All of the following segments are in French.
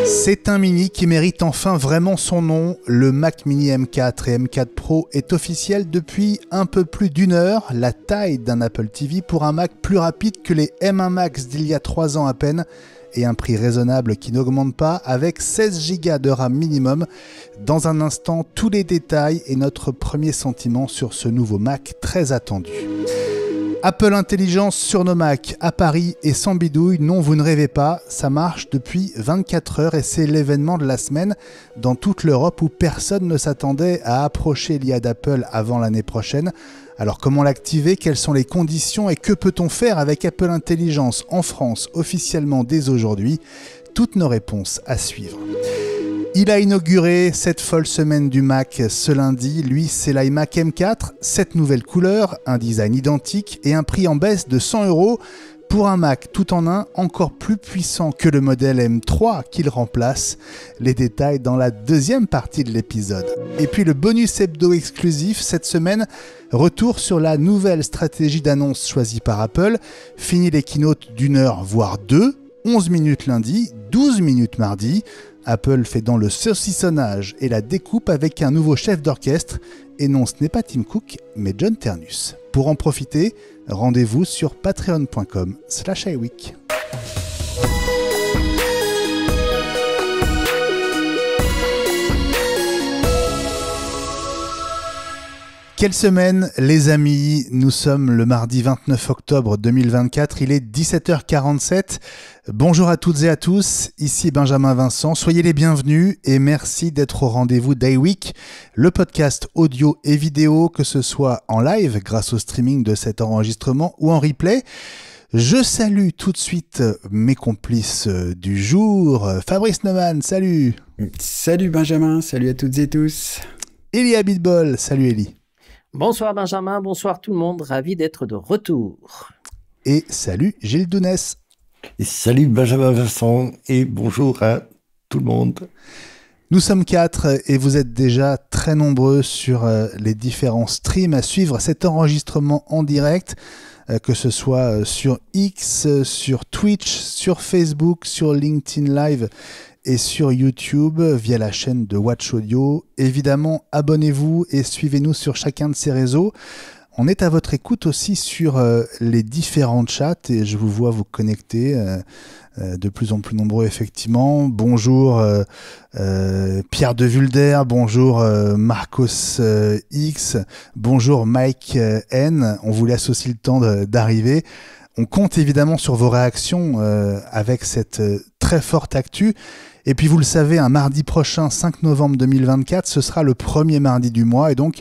C'est un mini qui mérite enfin vraiment son nom. Le Mac Mini M4 et M4 Pro est officiel depuis un peu plus d'une heure. La taille d'un Apple TV pour un Mac plus rapide que les M1 Max d'il y a 3 ans à peine. Et un prix raisonnable qui n'augmente pas avec 16 Go de RAM minimum. Dans un instant, tous les détails et notre premier sentiment sur ce nouveau Mac très attendu. Apple Intelligence sur nos Mac à Paris et sans bidouille, non vous ne rêvez pas, ça marche depuis 24 heures et c'est l'événement de la semaine dans toute l'Europe où personne ne s'attendait à approcher l'IA d'Apple avant l'année prochaine. Alors comment l'activer, quelles sont les conditions et que peut-on faire avec Apple Intelligence en France officiellement dès aujourd'hui? Toutes nos réponses à suivre. Il a inauguré cette folle semaine du Mac ce lundi. Lui, c'est l'iMac M4, 7 nouvelles couleurs, un design identique et un prix en baisse de 100 € pour un Mac tout en un encore plus puissant que le modèle M3 qu'il remplace. Les détails dans la deuxième partie de l'épisode. Et puis le bonus hebdo exclusif cette semaine, retour sur la nouvelle stratégie d'annonce choisie par Apple. Fini les keynotes d'une heure voire deux, 11 minutes lundi, 12 minutes mardi. Apple fait dans le saucissonnage et la découpe avec un nouveau chef d'orchestre. Et non, ce n'est pas Tim Cook, mais John Ternus. Pour en profiter, rendez-vous sur patreon.com/iWeek. Quelle semaine les amis, nous sommes le mardi 29 octobre 2024, il est 17h47. Bonjour à toutes et à tous, ici Benjamin Vincent, soyez les bienvenus et merci d'être au rendez-vous d'iWeek, le podcast audio et vidéo, que ce soit en live grâce au streaming de cet enregistrement ou en replay. Je salue tout de suite mes complices du jour. Fabrice Neumann, salut. Salut Benjamin, salut à toutes et tous. Elie Abitbol, salut Elie. Bonsoir Benjamin, bonsoir tout le monde, ravi d'être de retour. Et salut Gilles Dounès. Et salut Benjamin Vincent et bonjour à tout le monde. Nous sommes 4 et vous êtes déjà très nombreux sur les différents streams à suivre cet enregistrement en direct, que ce soit sur X, sur Twitch, sur Facebook, sur LinkedIn Live et sur YouTube via la chaîne de Watch Audio. Évidemment, abonnez-vous et suivez-nous sur chacun de ces réseaux. On est à votre écoute aussi sur les différents chats et je vous vois vous connecter de plus en plus nombreux effectivement. Bonjour Pierre de Vulder, bonjour Marcos X, bonjour Mike N. On vous laisse aussi le temps d'arriver. On compte évidemment sur vos réactions avec cette très forte actu. Et puis vous le savez, un mardi prochain, 5 novembre 2024, ce sera le premier mardi du mois. Et donc,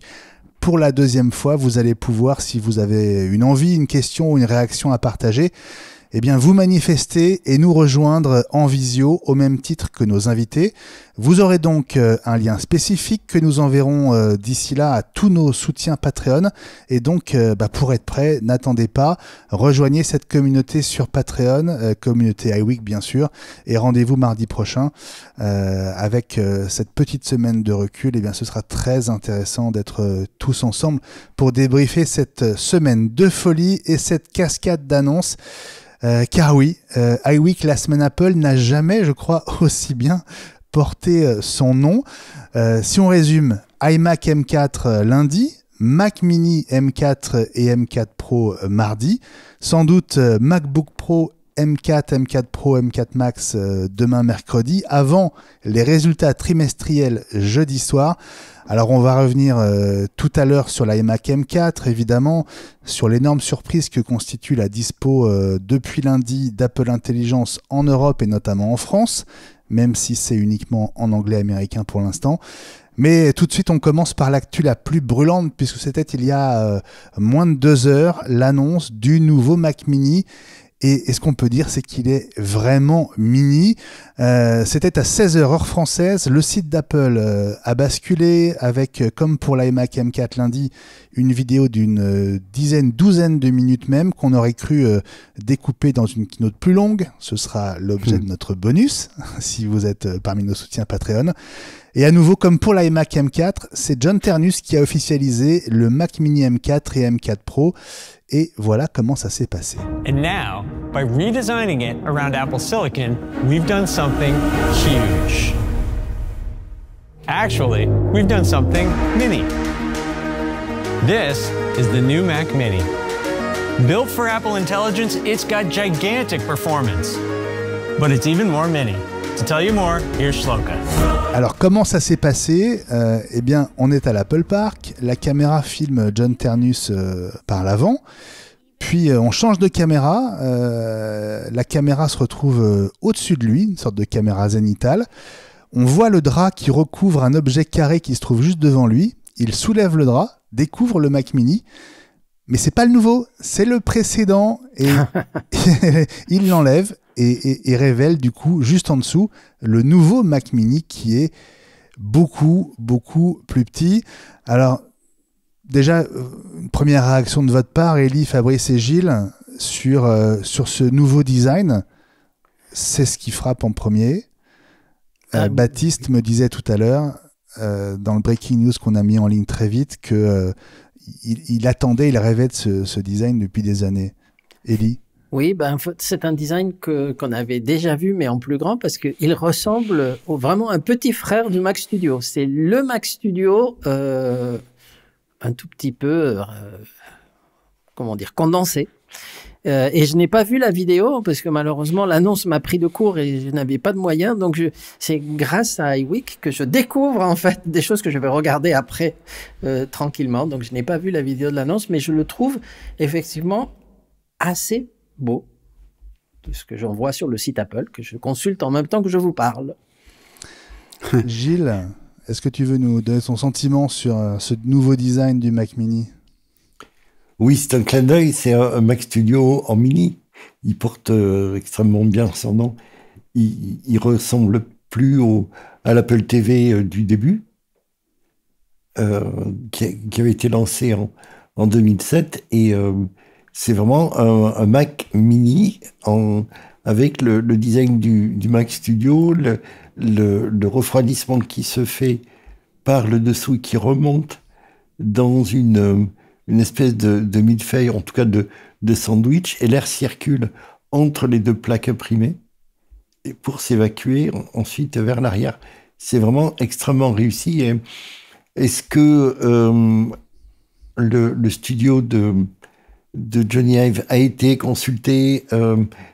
pour la deuxième fois, vous allez pouvoir, si vous avez une envie, une question ou une réaction à partager, eh bien vous manifester et nous rejoindre en visio au même titre que nos invités. Vous aurez donc un lien spécifique que nous enverrons d'ici là à tous nos soutiens Patreon. Et donc, pour être prêt, n'attendez pas, rejoignez cette communauté sur Patreon, communauté iWeek bien sûr, et rendez-vous mardi prochain avec cette petite semaine de recul. Eh bien, ce sera très intéressant d'être tous ensemble pour débriefer cette semaine de folie et cette cascade d'annonces. Car oui, iWeek, la semaine Apple, n'a jamais, je crois, aussi bien porté son nom. Si on résume, iMac M4 lundi, Mac Mini M4 et M4 Pro mardi, sans doute MacBook Pro M4, M4 Pro, M4 Max demain mercredi, avant les résultats trimestriels jeudi soir. Alors on va revenir tout à l'heure sur l'iMac M4, évidemment, sur l'énorme surprise que constitue la dispo depuis lundi d'Apple Intelligence en Europe et notamment en France, même si c'est uniquement en anglais américain pour l'instant. Mais tout de suite, on commence par l'actu la plus brûlante, puisque c'était il y a moins de 2 heures, l'annonce du nouveau Mac Mini. Et ce qu'on peut dire, c'est qu'il est vraiment mini. C'était à 16h heure française. Le site d'Apple a basculé avec, comme pour l'iMac M4 lundi, une vidéo d'une douzaine de minutes même, qu'on aurait cru découper dans une keynote plus longue. Ce sera l'objet de notre bonus, si vous êtes parmi nos soutiens Patreon. Et à nouveau, comme pour l'iMac M4, c'est John Ternus qui a officialisé le Mac Mini M4 et M4 Pro. et voilà comment ça s'est passé. And now, by redesigning it around Apple Silicon, we've done something huge. Actually, we've done something mini. This is the new Mac Mini. Built for Apple Intelligence, it's got gigantic performance. But it's even more mini. To tell you more, here's Shloka. Alors comment ça s'est passé? Eh bien, on est à l'Apple Park, la caméra filme John Ternus par l'avant, puis on change de caméra, la caméra se retrouve au-dessus de lui, une sorte de caméra zénithale. On voit le drap qui recouvre un objet carré qui se trouve juste devant lui. Il soulève le drap, découvre le Mac Mini, mais c'est pas le nouveau, c'est le précédent, et il l'enlève et révèle du coup juste en dessous le nouveau Mac Mini qui est beaucoup plus petit. Alors déjà, une première réaction de votre part, Élie, Fabrice et Gilles, sur ce nouveau design, c'est ce qui frappe en premier. Baptiste me disait tout à l'heure, dans le breaking news qu'on a mis en ligne très vite, que il attendait, il rêvait de ce design depuis des années. Élie? Oui, en fait, c'est un design qu'on avait déjà vu, mais en plus grand, parce qu'il ressemble vraiment un petit frère du Mac Studio. C'est le Mac Studio un tout petit peu, condensé. Et je n'ai pas vu la vidéo parce que malheureusement l'annonce m'a pris de court et je n'avais pas de moyens. Donc c'est grâce à iWeek que je découvre en fait des choses que je vais regarder après tranquillement. Donc je n'ai pas vu la vidéo de l'annonce, mais je le trouve effectivement assez beau, de ce que j'en vois sur le site Apple, que je consulte en même temps que je vous parle. Gilles, est-ce que tu veux nous donner ton sentiment sur ce nouveau design du Mac Mini? Oui, c'est un clin d'œil, c'est un Mac Studio en mini. Il porte extrêmement bien son nom. Il ressemble plus à l'Apple TV du début, qui avait été lancé en 2007. Et c'est vraiment un Mac mini avec le design du Mac Studio, le refroidissement qui se fait par le dessous et qui remonte dans une espèce de millefeuille, en tout cas de sandwich, et l'air circule entre les deux plaques imprimées et pour s'évacuer ensuite vers l'arrière. C'est vraiment extrêmement réussi. Et est-ce que le studio de Johnny Ive a été consulté?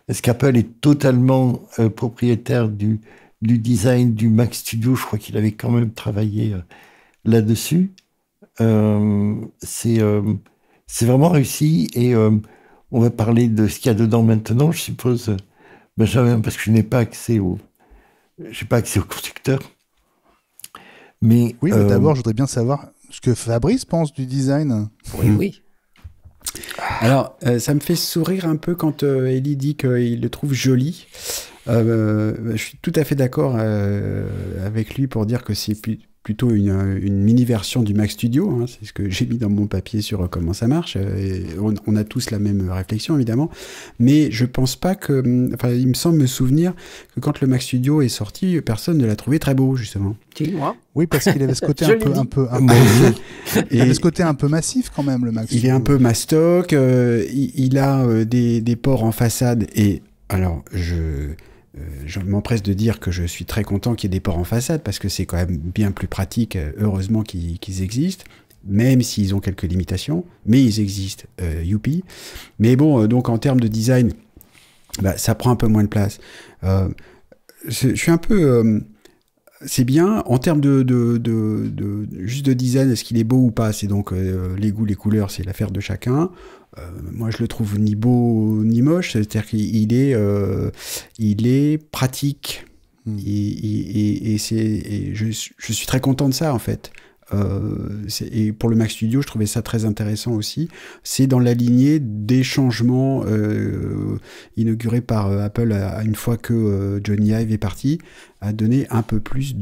Est-ce qu'Apple est totalement propriétaire du design du Mac Studio? Je crois qu'il avait quand même travaillé là-dessus. C'est vraiment réussi et on va parler de ce qu'il y a dedans maintenant, je suppose, Benjamin, parce que je n'ai pas accès au conducteur. Mais oui, mais d'abord, je voudrais bien savoir ce que Fabrice pense du design. Oui. Alors, ça me fait sourire un peu quand Élie dit qu'il le trouve joli. Je suis tout à fait d'accord avec lui pour dire que c'est plutôt une mini-version du Mac Studio, hein, c'est ce que j'ai mis dans mon papier sur comment ça marche, et on a tous la même réflexion évidemment, mais je pense pas que, enfin il me semble me souvenir que quand le Mac Studio est sorti, personne ne l'a trouvé très beau justement. Moi. Oui, parce qu'il avait ce côté il avait ce côté un peu massif quand même, le Mac Studio. Il est un peu mastoc, il a des ports en façade, et alors je m'empresse de dire que je suis très content qu'il y ait des ports en façade parce que c'est quand même bien plus pratique, heureusement qu'ils existent, même s'ils ont quelques limitations, mais ils existent, youpi. Mais bon, donc en termes de design, ça prend un peu moins de place. Je suis un peu... c'est bien, en termes juste de design, est-ce qu'il est beau ou pas? C'est donc les goûts, les couleurs, c'est l'affaire de chacun. Moi, je le trouve ni beau ni moche, c'est-à-dire qu'il est pratique. Et je suis très content de ça, en fait. Et pour le Mac Studio, je trouvais ça très intéressant aussi. C'est dans la lignée des changements inaugurés par Apple une fois que Johnny Ive est parti, à donner un peu plus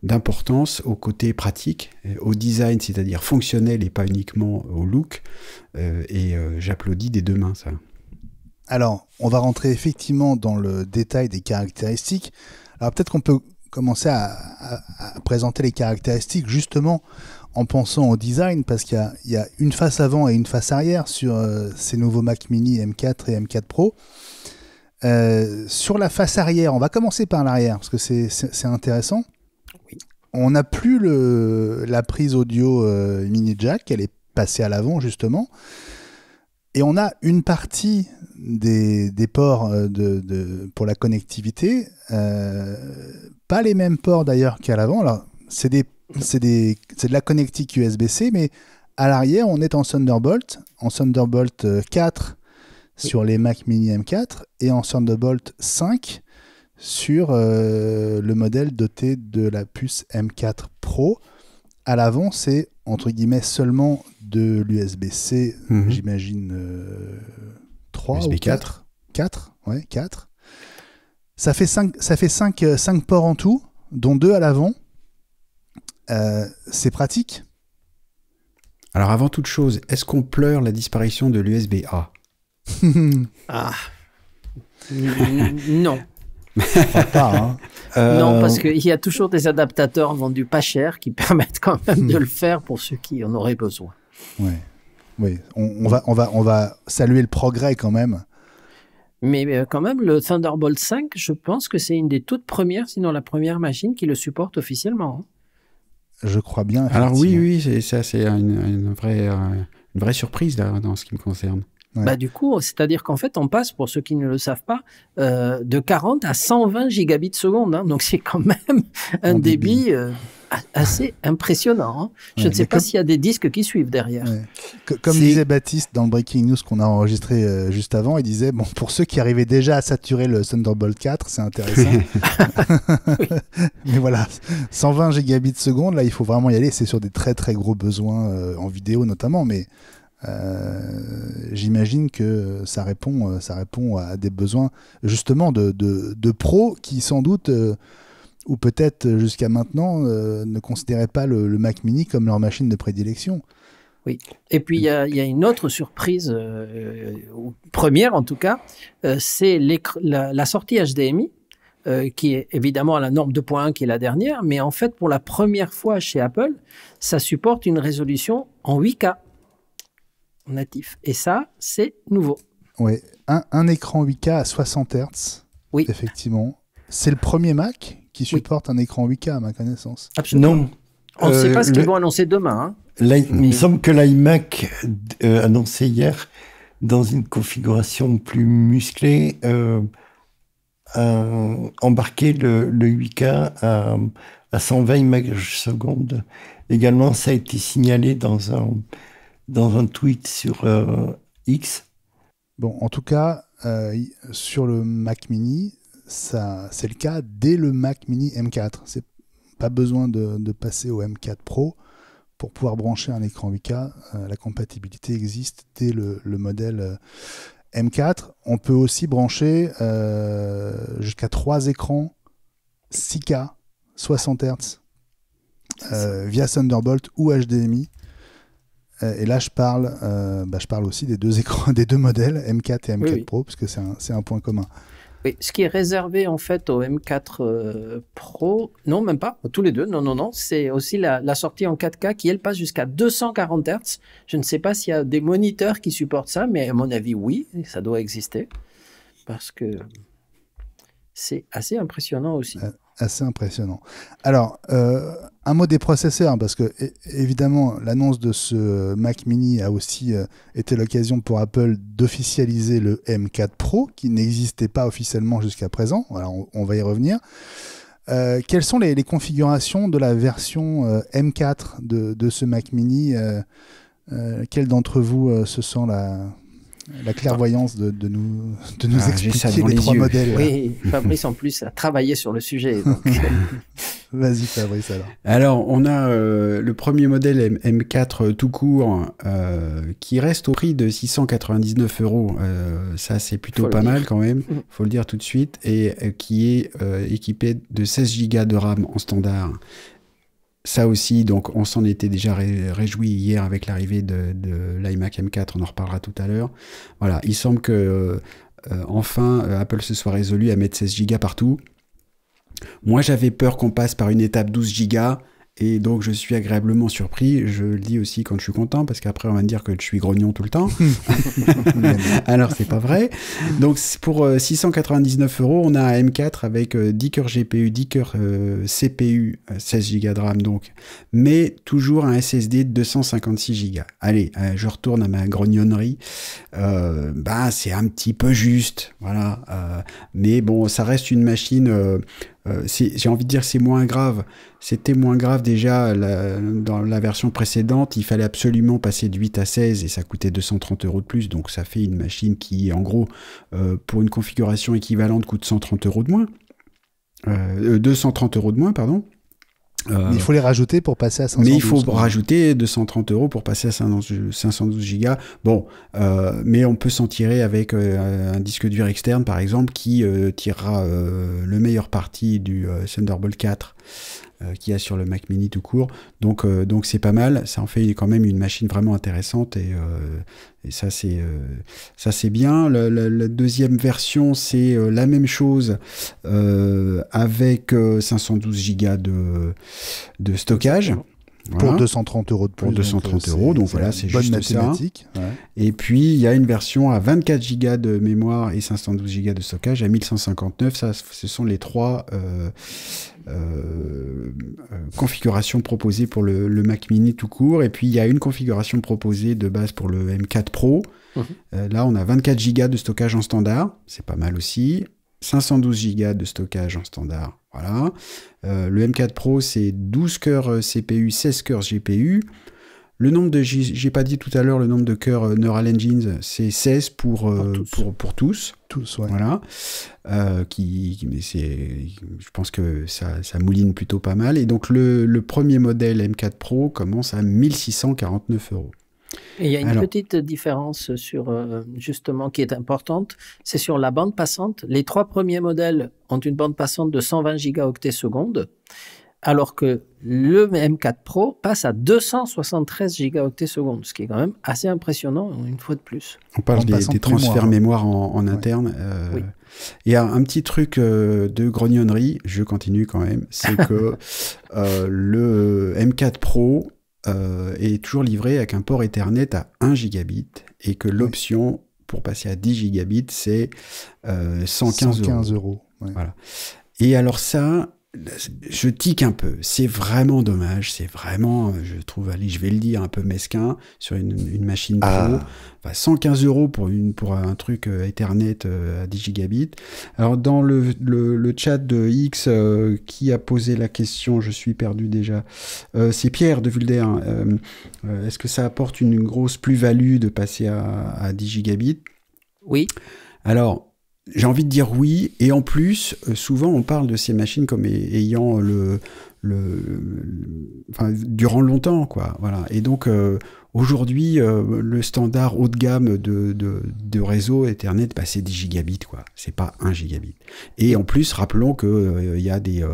d'importance au côté pratique, au design, c'est-à-dire fonctionnel et pas uniquement au look. Et j'applaudis des deux mains ça. Alors, on va rentrer effectivement dans le détail des caractéristiques. Alors peut-être qu'on peut commencer à présenter les caractéristiques justement en pensant au design, parce qu'il y a une face avant et une face arrière sur ces nouveaux Mac Mini M4 et M4 Pro. Sur la face arrière, on va commencer par l'arrière, parce que c'est intéressant. Oui. On n'a plus la prise audio mini jack, elle est passée à l'avant justement. Et on a une partie des ports pour la connectivité, pas les mêmes ports d'ailleurs qu'à l'avant. Alors, c'est de la connectique USB-C, mais à l'arrière, on est en Thunderbolt 4 sur les Mac Mini M4 et en Thunderbolt 5 sur le modèle doté de la puce M4 Pro. À l'avant, c'est entre guillemets seulement de l'USB-C, j'imagine 3 USB ou 4. 4, ouais, 4. Ça fait 5 ports en tout, dont 2 à l'avant. C'est pratique. Alors avant toute chose, est-ce qu'on pleure la disparition de l'USB-A? Ah. Non. Pas, hein. Non, parce qu'il y a toujours des adaptateurs vendus pas cher qui permettent quand même de le faire pour ceux qui en auraient besoin. Ouais. Oui, on va saluer le progrès quand même. Mais quand même, le Thunderbolt 5, je pense que c'est une des toutes premières, sinon la première machine qui le supporte officiellement. Je crois bien. Alors oui, c'est une vraie surprise là, dans ce qui me concerne. Ouais. Bah, du coup, c'est-à-dire qu'en fait, on passe, pour ceux qui ne le savent pas, de 40 à 120 gigabits seconde. Hein, donc, c'est quand même un débit assez impressionnant. Hein. Je ne sais pas s'il y a des disques qui suivent derrière. Ouais. Comme disait Baptiste dans le Breaking News qu'on a enregistré juste avant, il disait, bon, pour ceux qui arrivaient déjà à saturer le Thunderbolt 4, c'est intéressant. Mais voilà, 120 gigabits seconde, là, il faut vraiment y aller. C'est sur des très, très gros besoins en vidéo notamment, mais j'imagine que ça répond à des besoins justement de pros qui sans doute ou peut-être jusqu'à maintenant ne considéraient pas le Mac Mini comme leur machine de prédilection. Oui. Et puis il y a une autre surprise, première en tout cas, c'est la sortie HDMI. Qui est évidemment à la norme 2.1 qui est la dernière, mais en fait pour la première fois chez Apple, ça supporte une résolution en 8K. Natif. Et ça, c'est nouveau. Oui, un écran 8K à 60 Hz. Oui. Effectivement. C'est le premier Mac qui supporte un écran 8K à ma connaissance. Absolument. Non. On ne sait pas ce qu'ils vont annoncer demain. Hein. Il me semble que l'iMac annoncé hier, dans une configuration plus musclée, embarquer le 8K à 120 images secondes. Également, ça a été signalé dans un tweet sur X. Bon, en tout cas, sur le Mac Mini, c'est le cas dès le Mac Mini M4. C'est pas besoin de passer au M4 Pro pour pouvoir brancher un écran 8K. La compatibilité existe dès le modèle M4. On peut aussi brancher jusqu'à 3 écrans 6K 60 Hz via Thunderbolt ou HDMI. Et là, je parle aussi des deux écrans, des deux modèles M4 et M4 Pro, parce que c'est un point commun. Oui, ce qui est réservé en fait au M4 Pro, non, même pas, tous les deux, non, c'est aussi la sortie en 4K qui, elle, passe jusqu'à 240 Hz. Je ne sais pas s'il y a des moniteurs qui supportent ça, mais à mon avis, oui, ça doit exister, parce que c'est assez impressionnant aussi. Assez impressionnant. Alors, un mot des processeurs, parce que évidemment, l'annonce de ce Mac Mini a aussi été l'occasion pour Apple d'officialiser le M4 Pro, qui n'existait pas officiellement jusqu'à présent. Alors, on va y revenir. Quelles sont les configurations de la version M4 de ce Mac Mini quel d'entre vous se sent la clairvoyance de nous expliquer les trois modèles? Oui, Fabrice en plus a travaillé sur le sujet. Donc... Vas-y Fabrice alors. Alors on a le premier modèle M4 tout court qui reste au prix de 699 €. Ça c'est plutôt pas mal quand même, faut le dire tout de suite, et qui est équipé de 16 Go de RAM en standard. Ça aussi, donc, on s'en était déjà réjoui hier avec l'arrivée de l'iMac M4, on en reparlera tout à l'heure. Voilà, il semble que enfin Apple se soit résolu à mettre 16 Go partout. Moi, j'avais peur qu'on passe par une étape 12 Go, Et donc, je suis agréablement surpris. Je le dis aussi quand je suis content, parce qu'après, on va me dire que je suis grognon tout le temps. Alors, c'est pas vrai. Donc, pour 699 €, on a un M4 avec 10 cœurs GPU, 10 cœurs CPU, 16 Go de RAM, donc. Mais toujours un SSD de 256 Go. Allez, je retourne à ma grognonnerie. C'est un petit peu juste. Voilà. Mais bon, ça reste une machine... j'ai envie de dire c'est moins grave. C'était moins grave déjà dans la version précédente. Il fallait absolument passer de 8 à 16 et ça coûtait 230 € de plus. Donc ça fait une machine qui, en gros, pour une configuration équivalente, coûte 130 € de moins. 230 € de moins, pardon. Mais il faut les rajouter pour passer à 512. Mais il faut rajouter 230 € pour passer à 512 Go. Bon, mais on peut s'en tirer avec un disque dur externe, par exemple, qui tirera le meilleur parti du Thunderbolt 4 qu'il y a sur le Mac Mini tout court. Donc c'est pas mal. Ça en fait quand même une machine vraiment intéressante et ça c'est bien. La deuxième version, c'est la même chose avec 512 Go de stockage. Pour Voilà. 230 € de plus. Pour 230 €, donc voilà, c'est juste mathématique. Ça. Ouais. Et puis, il y a une version à 24 Go de mémoire et 512 Go de stockage à 1159. Ça, ce sont les trois configurations proposées pour le Mac Mini tout court. Et puis, il y a une configuration proposée de base pour le M4 Pro. Là, on a 24 Go de stockage en standard. C'est pas mal aussi. 512 Go de stockage en standard. Voilà. Le M4 Pro, c'est 12 cœurs CPU, 16 cœurs GPU. Le nombre de... J'ai pas dit tout à l'heure le nombre de cœurs Neural Engines, c'est 16 pour tous. Tous, ouais. Voilà. Mais je pense que ça mouline plutôt pas mal. Et donc, le premier modèle M4 Pro commence à 1649 €. Et il y a une petite différence sur, justement, qui est importante, c'est sur la bande passante. Les trois premiers modèles ont une bande passante de 120 gigaoctets secondes, alors que le M4 Pro passe à 273 gigaoctets secondes, ce qui est quand même assez impressionnant, une fois de plus. On parle des transferts mémoire en interne. Oui. Il y a un petit truc de grognonnerie, je continue quand même, c'est que le M4 Pro est toujours livré avec un port Ethernet à 1 gigabit et que l'option pour passer à 10 gigabits, c'est 115 €. Ouais. Voilà. Et alors ça, je tic un peu. C'est vraiment dommage. C'est vraiment, je trouve, allez, je vais le dire, un peu mesquin sur une machine pro. Enfin, 115 € pour un truc Ethernet à 10 gigabits. Alors, dans le chat de X, qui a posé la question, je suis perdu déjà, c'est Pierre de Vulder. Est-ce que ça apporte une grosse plus-value de passer à 10 gigabits? Oui. Alors, j'ai envie de dire oui, et en plus, souvent on parle de ces machines comme ayant enfin, durant longtemps, quoi. Voilà. Et donc aujourd'hui, le standard haut de gamme de réseau Ethernet, c'est 10 gigabits, quoi. C'est pas 1 gigabit. Et en plus, rappelons que il y a des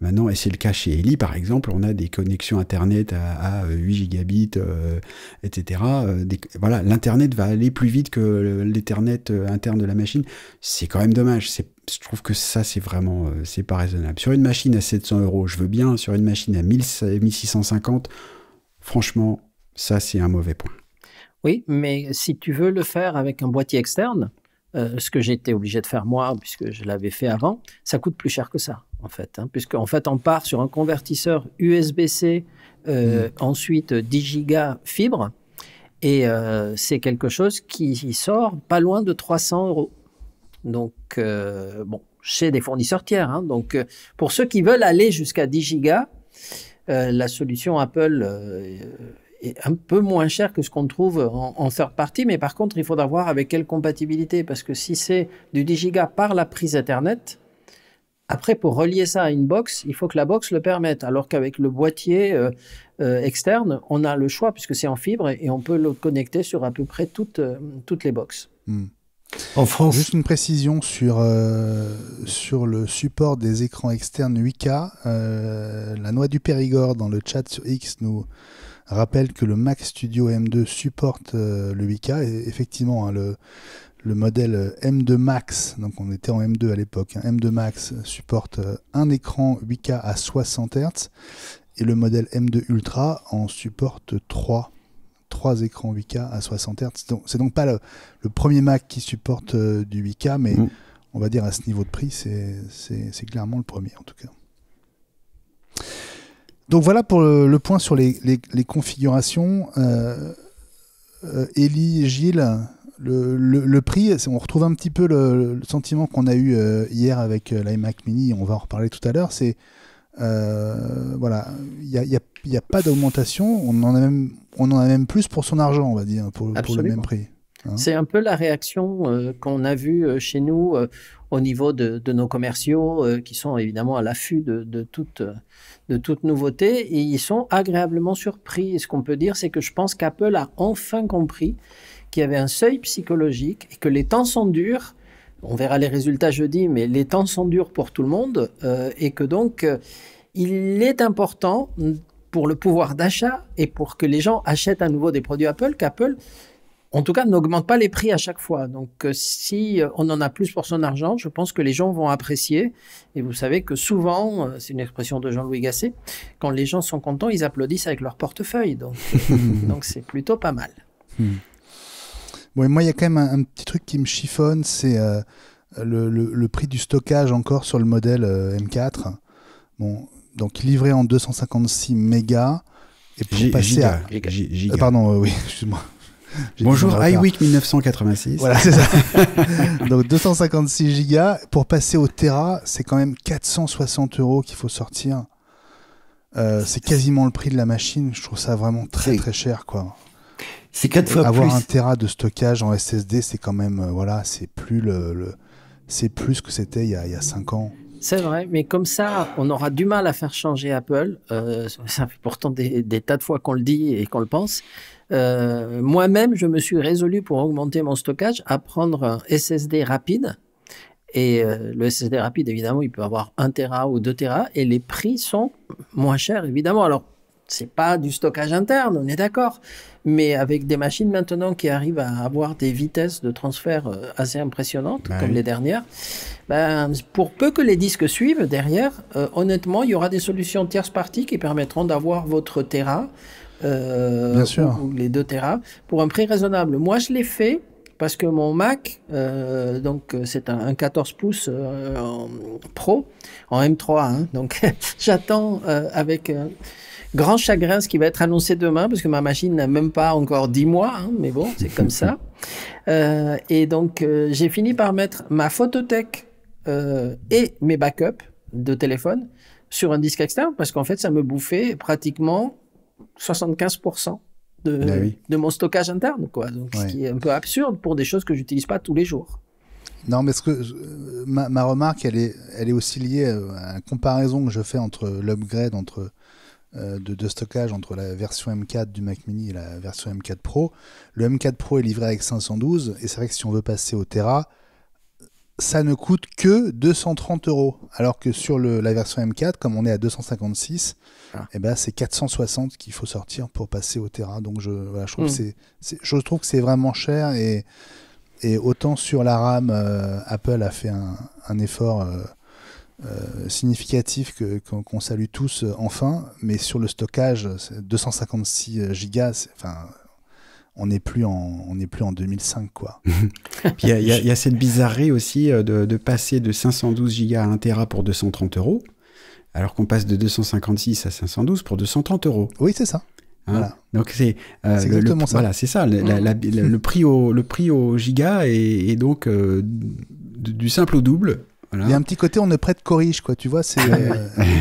maintenant, et c'est le cas chez Eli par exemple, on a des connexions Internet à 8 gigabits, etc. Voilà, l'Internet va aller plus vite que l'Ethernet interne de la machine. C'est quand même dommage. Je trouve que ça, c'est vraiment, c'est pas raisonnable. Sur une machine à 700 €, je veux bien. Sur une machine à 1650, franchement, ça, c'est un mauvais point. Oui, mais si tu veux le faire avec un boîtier externe, ce que j'ai été obligé de faire moi, puisque je l'avais fait avant, ça coûte plus cher que ça, en fait. Puisqu'en fait, on part sur un convertisseur USB-C, ensuite 10 Go fibre, et c'est quelque chose qui sort pas loin de 300 €. Donc, bon, chez des fournisseurs tiers. Donc, pour ceux qui veulent aller jusqu'à 10 gigas, la solution Apple est un peu moins chère que ce qu'on trouve en third party, mais par contre, il faudra voir avec quelle compatibilité, parce que si c'est du 10 gigas par la prise Ethernet, après, pour relier ça à une box, il faut que la box le permette, alors qu'avec le boîtier externe, on a le choix, puisque c'est en fibre, et on peut le connecter sur à peu près toutes les boxes. En France, juste une précision sur le support des écrans externes 8K. La Noix du Périgord dans le chat sur X nous rappelle que le Mac Studio M2 supporte le 8K. Et effectivement, le modèle M2 Max, donc on était en M2 à l'époque, M2 Max supporte un écran 8K à 60 Hz et le modèle M2 Ultra en supporte 3 écrans 8K à 60 Hz. C'est donc pas le premier Mac qui supporte du 8K, mais on va dire à ce niveau de prix, c'est clairement le premier en tout cas. Donc voilà pour le point sur les configurations. Élie, Gilles, le prix, on retrouve un petit peu le sentiment qu'on a eu hier avec l'iMac Mini, on va en reparler tout à l'heure, c'est voilà, il y a pas d'augmentation, on en a même plus pour son argent, on va dire, pour le même prix. Hein. C'est un peu la réaction qu'on a vue chez nous au niveau de nos commerciaux qui sont évidemment à l'affût de toute nouveauté et ils sont agréablement surpris. Et ce qu'on peut dire, c'est que je pense qu'Apple a enfin compris qu'il y avait un seuil psychologique et que les temps sont durs. On verra les résultats jeudi, mais les temps sont durs pour tout le monde et que donc il est important pour le pouvoir d'achat et pour que les gens achètent à nouveau des produits Apple, qu'Apple en tout cas, n'augmente pas les prix à chaque fois. Donc, si on en a plus pour son argent, je pense que les gens vont apprécier. Et vous savez que souvent, c'est une expression de Jean-Louis Gasset, quand les gens sont contents, ils applaudissent avec leur portefeuille. Donc c'est plutôt pas mal. Bon, et moi, il y a quand même un petit truc qui me chiffonne, c'est le prix du stockage encore sur le modèle M4. Bon, donc livré en 256 mégas. Et pour passer à... Giga. Pardon, oui, excuse-moi. Bonjour iWeek 1986. Voilà, c'est ça. Donc 256 gigas. Pour passer au Tera, c'est quand même 460 € qu'il faut sortir. C'est quasiment le prix de la machine. Je trouve ça vraiment très très cher, quoi. C'est 4 fois Avoir plus. un Tera de stockage en SSD, c'est quand même voilà, c'est plus c'est plus que c'était il y a 5 ans. C'est vrai, mais comme ça, on aura du mal à faire changer Apple. Ça fait pourtant des tas de fois qu'on le dit et qu'on le pense. Moi-même, je me suis résolu pour augmenter mon stockage à prendre un SSD rapide. Et le SSD rapide, évidemment, il peut avoir 1 Tera ou 2 Tera. Et les prix sont moins chers, évidemment. Alors, c'est pas du stockage interne, on est d'accord. Mais avec des machines maintenant qui arrivent à avoir des vitesses de transfert assez impressionnantes, comme les dernières, pour peu que les disques suivent derrière, honnêtement, il y aura des solutions tierces parties qui permettront d'avoir votre Tera, Bien sûr. ou les 2 Tera, pour un prix raisonnable. Moi, je l'ai fait parce que mon Mac, donc c'est un 14 pouces en Pro, en M3, hein, donc j'attends avec grand chagrin ce qui va être annoncé demain, parce que ma machine n'a même pas encore 10 mois, hein, mais bon, c'est comme ça. Et donc, j'ai fini par mettre ma photothèque et mes backups de téléphone sur un disque externe, parce qu'en fait, ça me bouffait pratiquement 75% de mon stockage interne, quoi. Donc, ce qui est un peu absurde pour des choses que j'utilise pas tous les jours. Non, mais ma remarque, elle est aussi liée à la comparaison que je fais entre l'upgrade de stockage entre la version M4 du Mac Mini et la version M4 Pro. Le M4 Pro est livré avec 512, et c'est vrai que si on veut passer au Tera, ça ne coûte que 230 €. Alors que sur la version M4, comme on est à 256, c'est 460 qu'il faut sortir pour passer au Tera. Donc je trouve que c'est vraiment cher, et autant sur la RAM, Apple a fait un effort significatif qu'on salue tous enfin, mais sur le stockage, 256 gigas, on n'est plus en 2005, quoi. Il y a cette bizarrerie aussi de passer de 512 gigas à 1 Tera pour 230 €, alors qu'on passe de 256 à 512 pour 230 €. Oui, c'est ça. Hein, voilà. Donc c'est exactement ça. Voilà, c'est ça. Le prix au giga est donc du simple au double. Voilà. Il y a un petit côté on ne prête qu'aux riches, quoi. Tu vois, c'est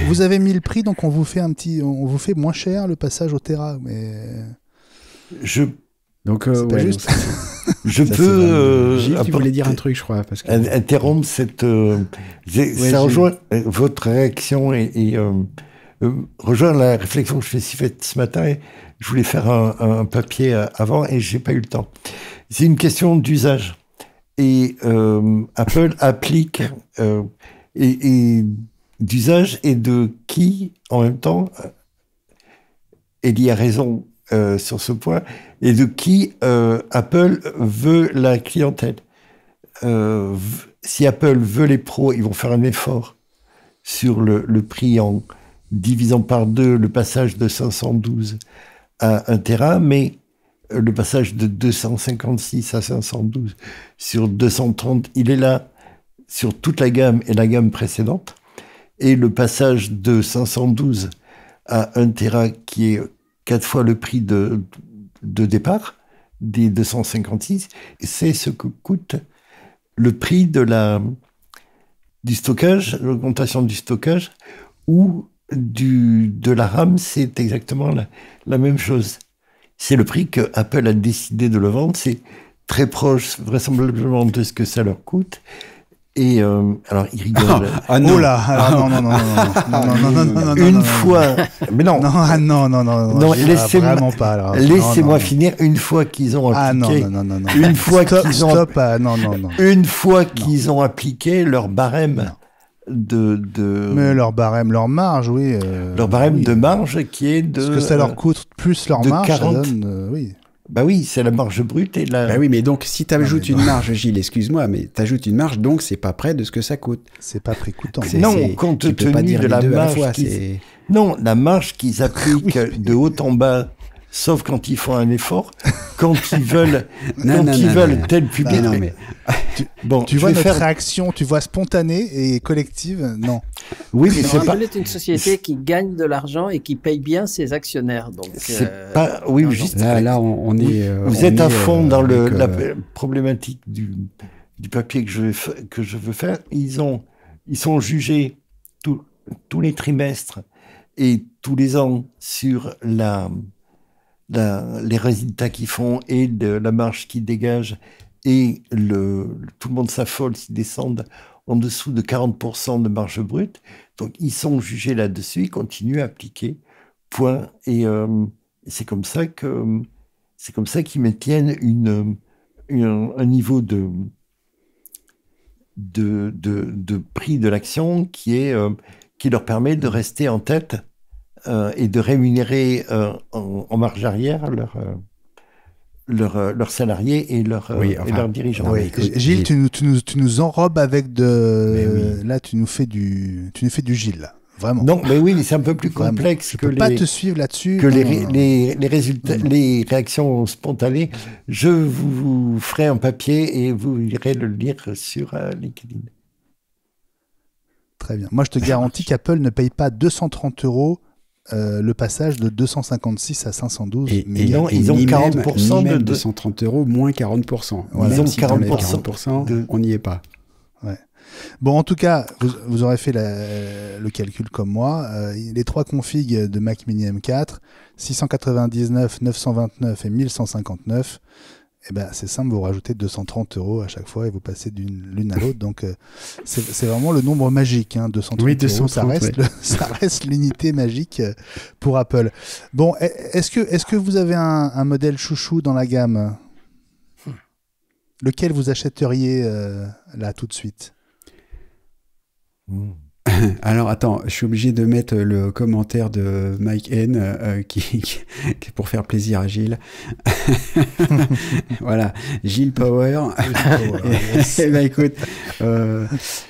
vous avez mis le prix, donc on vous fait moins cher le passage au Tera, mais donc c'est pas juste. Je peux Gilles qui voulait dire un truc, je crois, parce que interrompre cette ça rejoint votre réaction et rejoint la réflexion que je fais ce matin. Et je voulais faire un papier avant et j'ai pas eu le temps. C'est une question d'usage. Et Apple applique et d'usage et de qui en même temps. Elie a raison sur ce point, et de qui Apple veut la clientèle. Si Apple veut les pros, ils vont faire un effort sur le prix en divisant par 2 le passage de 512 à 1 Tera, mais le passage de 256 à 512 sur 230, il est là sur toute la gamme et la gamme précédente. Et le passage de 512 à 1 Tera, qui est 4 fois le prix de départ des 256, c'est ce que coûte le prix du stockage, l'augmentation du stockage, ou de la RAM, c'est exactement la même chose. C'est le prix que Apple a décidé de le vendre. C'est très proche, vraisemblablement, de ce que ça leur coûte. Et alors, ils rigolent. Oh là, alors, non. Une fois, mais non. Non, laissez-moi vraiment pas. Alors. Laissez-moi finir. Une fois qu'ils ont appliqué, une fois qu'ils ont, une fois qu'ils ont appliqué leur barème. Mais leur barème, leur marge, oui. Leur barème de marge qui est de... Parce que ça leur coûte plus leur marge, 40. ça donne... oui. Bah oui, c'est la marge brute et la... Bah oui, mais donc, si tu ajoutes une marge, Gilles, excuse-moi, mais tu ajoutes une marge, donc c'est pas près de ce que ça coûte. C'est pas prix coûtant. Non, compte tenu de la marge... Non, la marge qu'ils appliquent de haut en bas... Sauf quand ils font un effort, quand ils veulent, tel public. Non, mais... tu vois notre réaction, tu vois spontanée et collective, non. Oui, mais c'est pas... Apple est une société qui gagne de l'argent et qui paye bien ses actionnaires. Donc, c'est pas... Oui, non, juste... Là, on est... Vous êtes à fond dans la problématique du papier que je veux faire. Ils sont jugés tous les trimestres et tous les ans sur les résultats qu'ils font et de la marge qu'ils dégagent, et tout le monde s'affole s'ils descendent en dessous de 40% de marge brute. Donc ils sont jugés là-dessus, ils continuent à appliquer, point. Et c'est comme ça qu'ils maintiennent un niveau de prix de l'action qui leur permet de rester en tête et de rémunérer en marge arrière leurs salariés et leurs dirigeants. Oui. Gilles, tu nous enrobes avec de... Oui. Là, tu nous fais du Gilles, là. Vraiment. Non, mais oui, c'est un peu plus complexe que pas te suivre là-dessus. Que les résultats, les réactions spontanées. Je vous ferai un papier et vous irez le lire sur LinkedIn. Très bien. Moi, je te garantis qu'Apple ne paye pas 230 € le passage de 256 à 512. Mais non, ils ont 40% de 230 € moins 40%. Voilà. Même si 40%, on n'y est pas. Ouais. Bon, en tout cas, vous aurez fait le calcul comme moi. Les 3 configs de Mac Mini M4, 699, 929 et 1159. Eh ben, c'est simple, vous rajoutez 230 € à chaque fois et vous passez d'une l'une à l'autre. Donc, c'est vraiment le nombre magique, hein, 230 oui, 230 €. Ça reste l'unité magique pour Apple. Bon, est-ce que vous avez un modèle chouchou dans la gamme ? Lequel vous achèteriez là tout de suite ? Alors attends, je suis obligé de mettre le commentaire de Mike N qui pour faire plaisir à Gilles. Voilà, Gilles Power. Et bah écoute,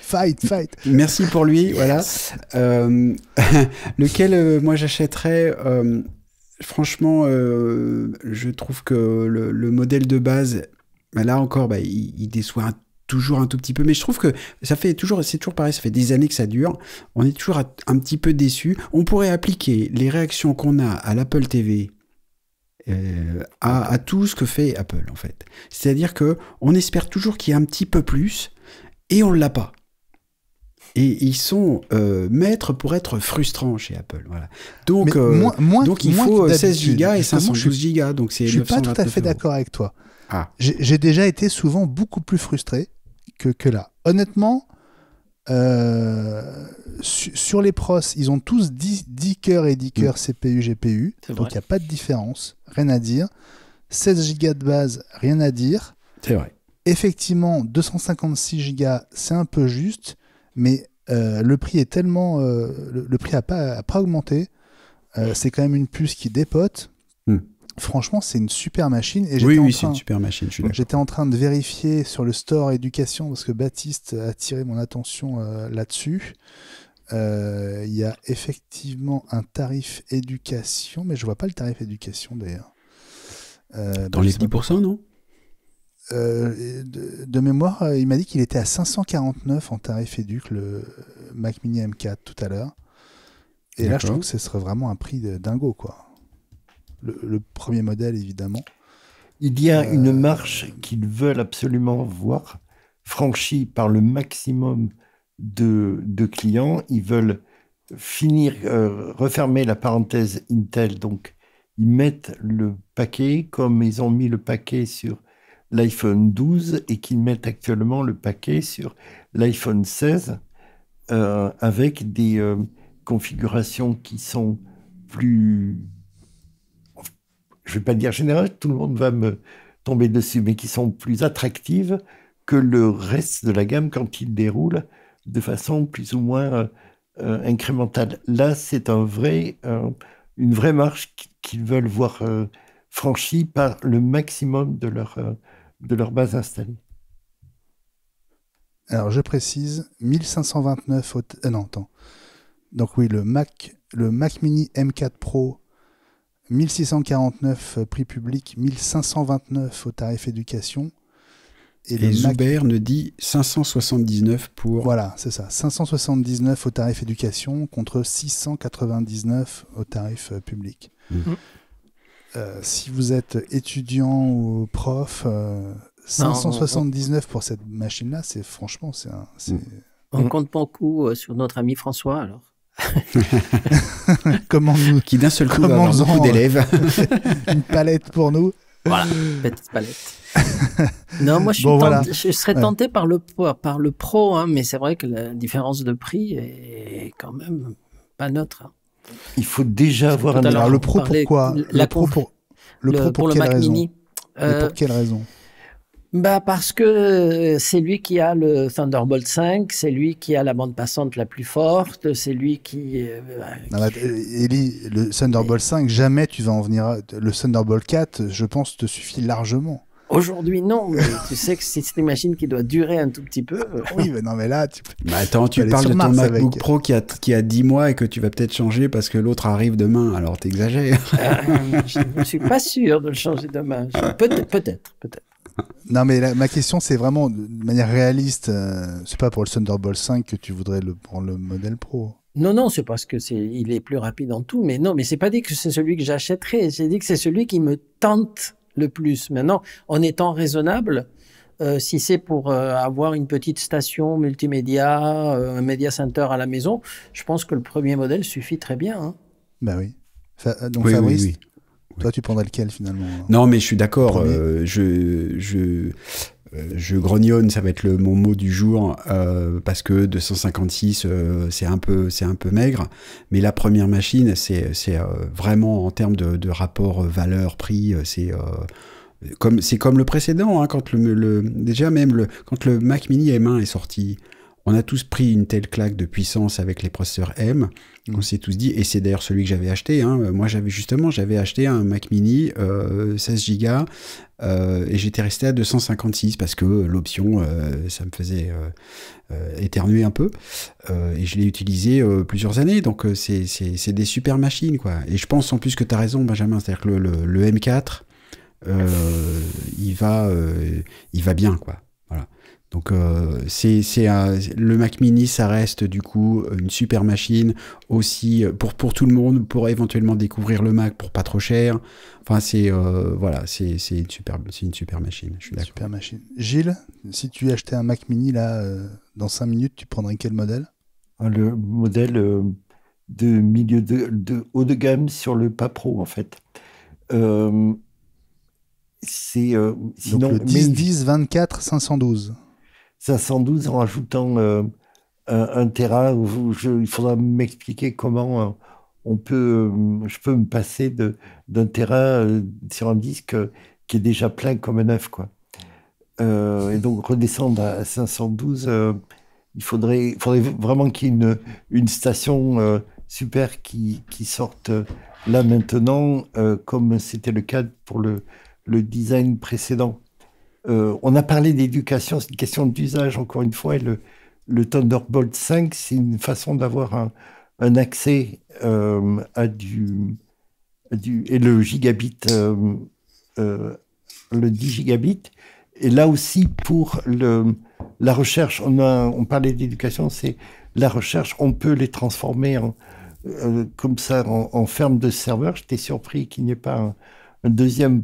fight. Merci pour lui. Voilà. Lequel moi j'achèterais. Franchement, je trouve que le modèle de base, là encore, il déçoit toujours un tout petit peu, mais je trouve que c'est toujours pareil, ça fait des années que ça dure, on est toujours un petit peu déçus. On pourrait appliquer les réactions qu'on a à l'Apple TV à tout ce que fait Apple, en fait. C'est-à-dire que on espère toujours qu'il y a un petit peu plus, et on l'a pas. Et ils sont maîtres pour être frustrants chez Apple. Voilà. Donc, donc il faut 16 Go et 512 Go. Donc c'est je ne suis pas tout à fait d'accord avec toi. Ah. J'ai déjà été souvent beaucoup plus frustré que là. Honnêtement, sur les pros, ils ont tous 10 cœurs et 10 cœurs CPU, GPU. Donc il n'y a pas de différence. Rien à dire. 16 Go de base, rien à dire. C'est vrai. Effectivement, 256 Go, c'est un peu juste, mais le prix est tellement... le prix n'a pas augmenté. C'est quand même une puce qui dépote. Franchement, c'est une super machine. Et c'est une super machine. J'étais en train de vérifier sur le store éducation parce que Baptiste a attiré mon attention là-dessus. Il y a effectivement un tarif éducation, mais je vois pas le tarif éducation d'ailleurs. Dans les 10%, non? De mémoire, il m'a dit qu'il était à 549 en tarif éduc, le Mac Mini M4 tout à l'heure. Et là, je trouve que ce serait vraiment un prix de dingo, quoi. Le premier modèle, évidemment. Il y a une marche qu'ils veulent absolument voir franchie par le maximum de clients. Ils veulent finir, refermer la parenthèse Intel. Donc, ils mettent le paquet comme ils ont mis le paquet sur l'iPhone 12 et qu'ils mettent actuellement le paquet sur l'iPhone 16 avec des configurations qui sont plus... Je ne vais pas dire générales, tout le monde va me tomber dessus, mais qui sont plus attractives que le reste de la gamme quand il déroule de façon plus ou moins incrémentale. Là, c'est une vraie marche qu'ils veulent voir franchie par le maximum de leur base installée. Alors, je précise, 1529... non, attends. Donc oui, le Mac Mini M4 Pro, 1649 prix public, 1529 au tarif éducation. Et Zuber ne dit 579 pour... Voilà, c'est ça. 579 au tarif éducation contre 699 au tarif public. Si vous êtes étudiant ou prof, 579 pour cette machine-là, c'est franchement... On compte beaucoup sur notre ami François, alors. Qui d'un seul coup va avoir beaucoup d'élèves. Une palette pour nous. Voilà, petite palette. Non, moi je serais tenté par le Pro, hein, mais c'est vrai que la différence de prix est quand même pas neutre. Hein. Il faut déjà avoir un... Alors le Pro pourquoi? Le Pro pour le quelle Mac raison? Mini. Pour quelle raison? Parce que c'est lui qui a le Thunderbolt 5, c'est lui qui a la bande passante la plus forte, c'est lui qui... Eli, le Thunderbolt 5, jamais tu vas en venir... Le Thunderbolt 4, je pense, te suffit largement. Aujourd'hui, non, mais tu sais que c'est une machine qui doit durer un tout petit peu. Oui, mais non, mais là... attends, tu parles de ton MacBook Pro qui a 10 mois et que tu vas peut-être changer parce que l'autre arrive demain, alors t'exagères. Je ne suis pas sûr de le changer demain. Peut-être. Non, mais ma question, c'est vraiment de manière réaliste. C'est pas pour le Thunderbolt 5 que tu voudrais prendre le modèle Pro. Non, c'est parce que il est plus rapide en tout. Mais non, mais c'est pas dit que c'est celui que j'achèterai. J'ai dit que c'est celui qui me tente le plus. Maintenant, en étant raisonnable, si c'est pour avoir une petite station multimédia, un media center à la maison, je pense que le premier modèle suffit très bien. Hein. Bah oui. Donc oui, Fabrice. Oui. Toi, tu prendrais lequel finalement? Non, mais je suis d'accord. Je grognonne, ça va être mon mot du jour parce que 256, c'est un peu maigre. Mais la première machine, c'est vraiment en termes de rapport valeur-prix, c'est comme le précédent. Hein, quand déjà même quand le Mac Mini M1 est sorti. On a tous pris une telle claque de puissance avec les processeurs M. On s'est tous dit, et c'est d'ailleurs celui que j'avais acheté. Hein. Moi, j'avais acheté un Mac Mini 16 Go et j'étais resté à 256 parce que l'option, ça me faisait éternuer un peu. Et je l'ai utilisé plusieurs années. Donc, c'est des super machines, quoi. Et je pense en plus que tu as raison, Benjamin. C'est-à-dire que le M4, il va bien, quoi. Voilà. Donc le Mac Mini, ça reste du coup une super machine aussi pour tout le monde, pour éventuellement découvrir le Mac pour pas trop cher. Enfin c'est une super machine. Je suis d'accord. Super machine. Gilles, si tu achetais un Mac Mini là dans 5 minutes, tu prendrais quel modèle? Le modèle de milieu de haut de gamme sur le pas pro en fait. Sinon donc le 10 24 512. 512 en rajoutant un Tera. Il faudra m'expliquer comment je peux me passer d'un Tera sur un disque qui est déjà plein comme un neuf, quoi. Et donc redescendre à 512, il faudrait vraiment qu'il y ait une station super qui sorte là maintenant, comme c'était le cas pour le design précédent. On a parlé d'éducation, c'est une question d'usage encore une fois, et le Thunderbolt 5, c'est une façon d'avoir un accès à et le gigabit, le 10 gigabits. Et là aussi, pour la recherche, on parlait d'éducation, c'est la recherche, on peut les transformer comme ça en ferme de serveurs. J'étais surpris qu'il n'y ait pas un deuxième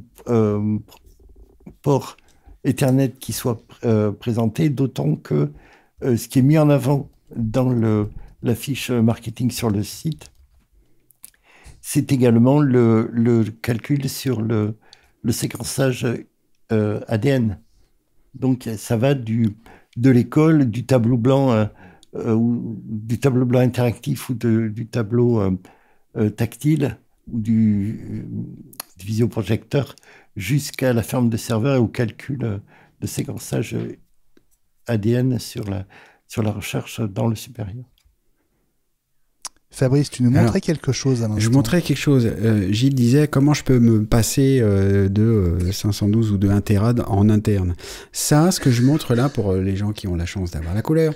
port Ethernet qui soit présenté, d'autant que ce qui est mis en avant dans la fiche marketing sur le site, c'est également le calcul sur le séquençage ADN. Donc ça va de l'école, du tableau blanc, ou du tableau blanc interactif ou du tableau tactile ou du visioprojecteur jusqu'à la ferme de serveur et au calcul de séquençage ADN sur la recherche dans le supérieur. Fabrice, tu nous montrais quelque chose à l'instant. Je montrais quelque chose. Gilles disait comment je peux me passer de 512 ou de 1 Tera en interne. Ça, ce que je montre là pour les gens qui ont la chance d'avoir la couleur,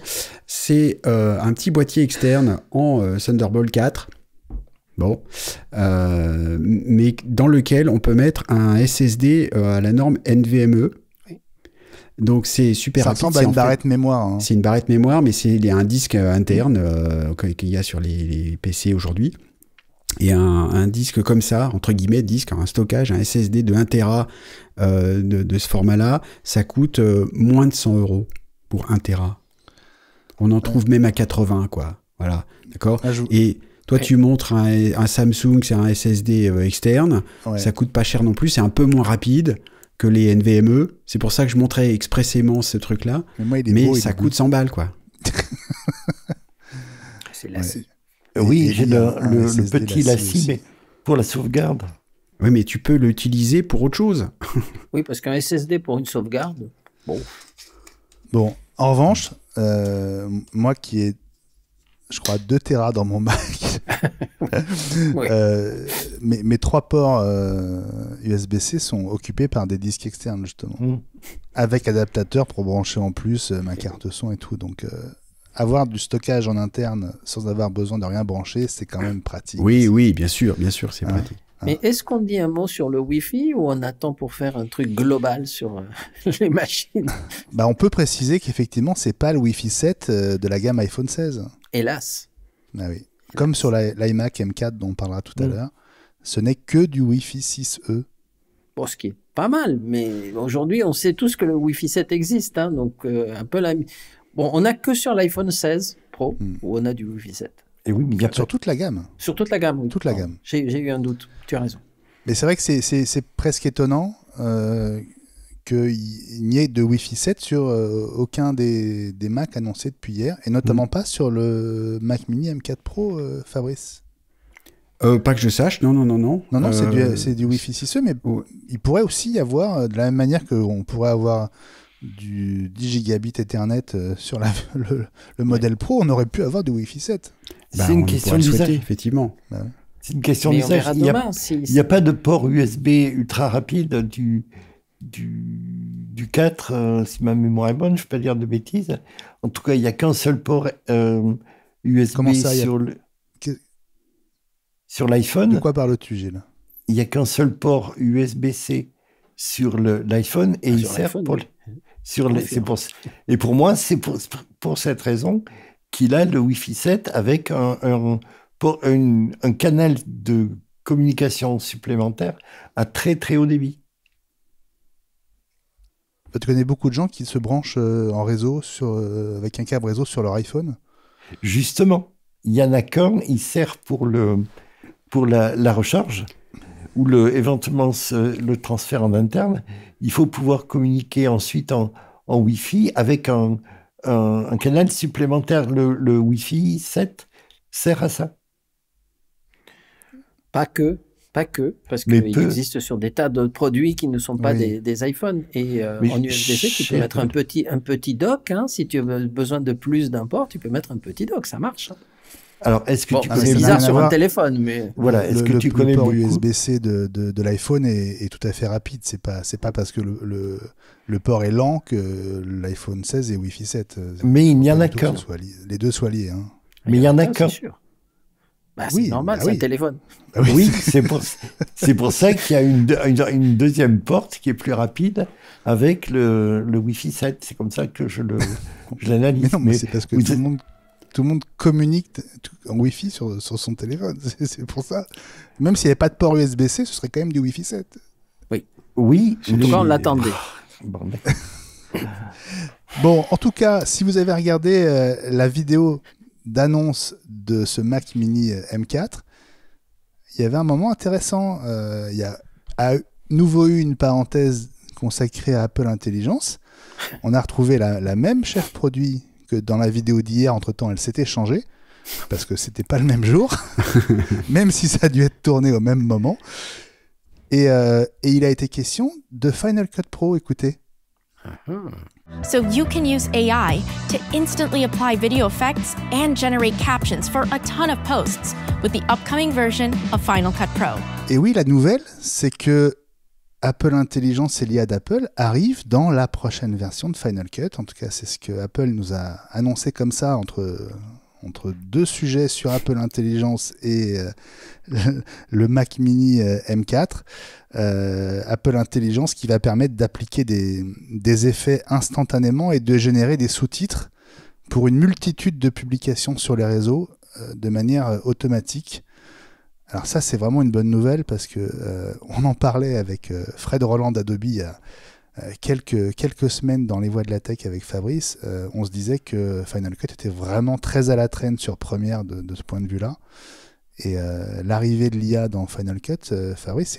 c'est un petit boîtier externe en Thunderbolt 4. Bon, mais dans lequel on peut mettre un SSD à la norme NVMe. Donc c'est super rapide. Ça ressemble à une barrette mémoire. Hein. C'est une barrette mémoire, mais il y a un disque interne qu'il y a sur les PC aujourd'hui. Et un disque comme ça, entre guillemets, disque, un stockage, un SSD de 1 Tera de ce format-là, ça coûte moins de 100 € pour 1 Tera. On en trouve même à 80, quoi. Voilà, d'accord. Et toi, tu montres un Samsung, c'est un SSD externe, ça coûte pas cher non plus, c'est un peu moins rapide que les NVMe. C'est pour ça que je montrais expressément ce truc-là. Mais ça coûte 100 balles, quoi. C'est l'acier. Oui, j'ai le petit lacis, mais pour la sauvegarde. Oui, mais tu peux l'utiliser pour autre chose. Oui, parce qu'un SSD pour une sauvegarde, Bon, en revanche, moi qui ai, je crois, 2 Tera dans mon Mac, oui. mes 3 ports USB-C sont occupés par des disques externes, justement. Avec adaptateur pour brancher en plus ma carte son et tout. Donc, avoir du stockage en interne sans avoir besoin de rien brancher, c'est quand même pratique. Oui, bien sûr, c'est pratique. Mais est-ce qu'on dit un mot sur le Wi-Fi ou on attend pour faire un truc global sur les machines? On peut préciser qu'effectivement, c'est pas le Wi-Fi 7 de la gamme iPhone 16. Hélas. Ah oui. Comme sur l'iMac M4 dont on parlera tout à l'heure, ce n'est que du Wi-Fi 6E. Bon, ce qui est pas mal, mais aujourd'hui, on sait tous que le Wi-Fi 7 existe, hein, donc un peu la... Bon, on n'a que sur l'iPhone 16 Pro où on a du Wi-Fi 7. Et oui, mais il y a sur toute la gamme. Sur toute la gamme, oui. Toute la gamme. J'ai eu un doute, tu as raison. Mais c'est vrai que c'est presque étonnant qu'il n'y ait de Wi-Fi 7 sur aucun des Mac annoncés depuis hier, et notamment pas sur le Mac Mini M4 Pro, Fabrice. Pas que je sache, non. Non, c'est du Wi-Fi 6E, mais il pourrait aussi y avoir, de la même manière qu'on pourrait avoir du 10 gigabits Ethernet sur le modèle Pro, on aurait pu avoir du Wi-Fi 7. C'est une question d'usage, effectivement. C'est une question d'usage. Il n'y a pas de port USB ultra rapide du 4, si ma mémoire est bonne, je ne vais pas dire de bêtises. En tout cas, il n'y a qu'un seul port USB sur l'iPhone. De quoi parles-tu, Gilles? Il n'y a qu'un seul port USB-C sur l'iPhone et il sert pour... Et pour moi, c'est pour cette raison qu'il a le Wi-Fi 7 avec un canal de communication supplémentaire à très très haut débit. Tu connais beaucoup de gens qui se branchent en réseau avec un câble réseau sur leur iPhone? Justement, il y en a qu'un, il sert pour la recharge ou éventuellement le transfert en interne. Il faut pouvoir communiquer ensuite en Wi-Fi avec un canal supplémentaire. Le Wi-Fi 7 sert à ça. Pas que, parce qu'il existe sur des tas de produits qui ne sont pas des iPhones. Et en USB-C, tu peux mettre un petit dock. Hein, si tu as besoin de plus d'un port, tu peux mettre un petit dock, ça marche. Hein. Alors, est-ce que Bon, tu c'est ça connais n'a bizarre rien à sur un voir. téléphone, mais Voilà, est-ce que tu connais le port beaucoup USB-C de l'iPhone est tout à fait rapide. C'est pas parce que le port est lent que l'iPhone 16 est Wi-Fi 7. Mais il n'y en Pas a du tout que qu'un. les deux soient liés. Hein. Mais il y en a c'est qu'un. sûr. Bah, Oui, c'est normal, bah c'est oui. un téléphone. Ah Oui, c'est pour ça qu'il y a une deuxième porte qui est plus rapide avec le Wi-Fi 7. C'est comme ça que je l'analyse. Mais non, mais c'est parce que vous tout êtes- le monde communique en Wi-Fi sur son téléphone. C'est pour ça. Même s'il n'y avait pas de port USB-C, ce serait quand même du Wi-Fi 7. Oui, En tout cas, on l'attendait. Bon, d'accord. Bon, en tout cas, si vous avez regardé la vidéo d'annonce de ce Mac Mini M4, il y avait un moment intéressant. Il y a à nouveau eu une parenthèse consacrée à Apple Intelligence. On a retrouvé la même chef produit que dans la vidéo d'hier. Entre-temps, elle s'était changée parce que c'était pas le même jour, même si ça a dû être tourné au même moment. Et il a été question de Final Cut Pro. Écoutez. So you can use AI to instantly apply video effects and generate captions for a ton of posts with the upcoming version of Final Cut Pro. Et oui, la nouvelle, c'est que Apple Intelligence et l'IA d'Apple arrivent dans la prochaine version de Final Cut. En tout cas, c'est ce que Apple nous a annoncé comme ça entre deux sujets sur Apple Intelligence et le Mac Mini M4. Apple Intelligence qui va permettre d'appliquer des effets instantanément et de générer des sous-titres pour une multitude de publications sur les réseaux de manière automatique. Alors ça, c'est vraiment une bonne nouvelle parce que on en parlait avec Fred Roland d'Adobe il y a quelques semaines dans les voies de la tech avec Fabrice. On se disait que Final Cut était vraiment très à la traîne sur Premiere de ce point de vue-là. Et l'arrivée de l'IA dans Final Cut, Fabrice,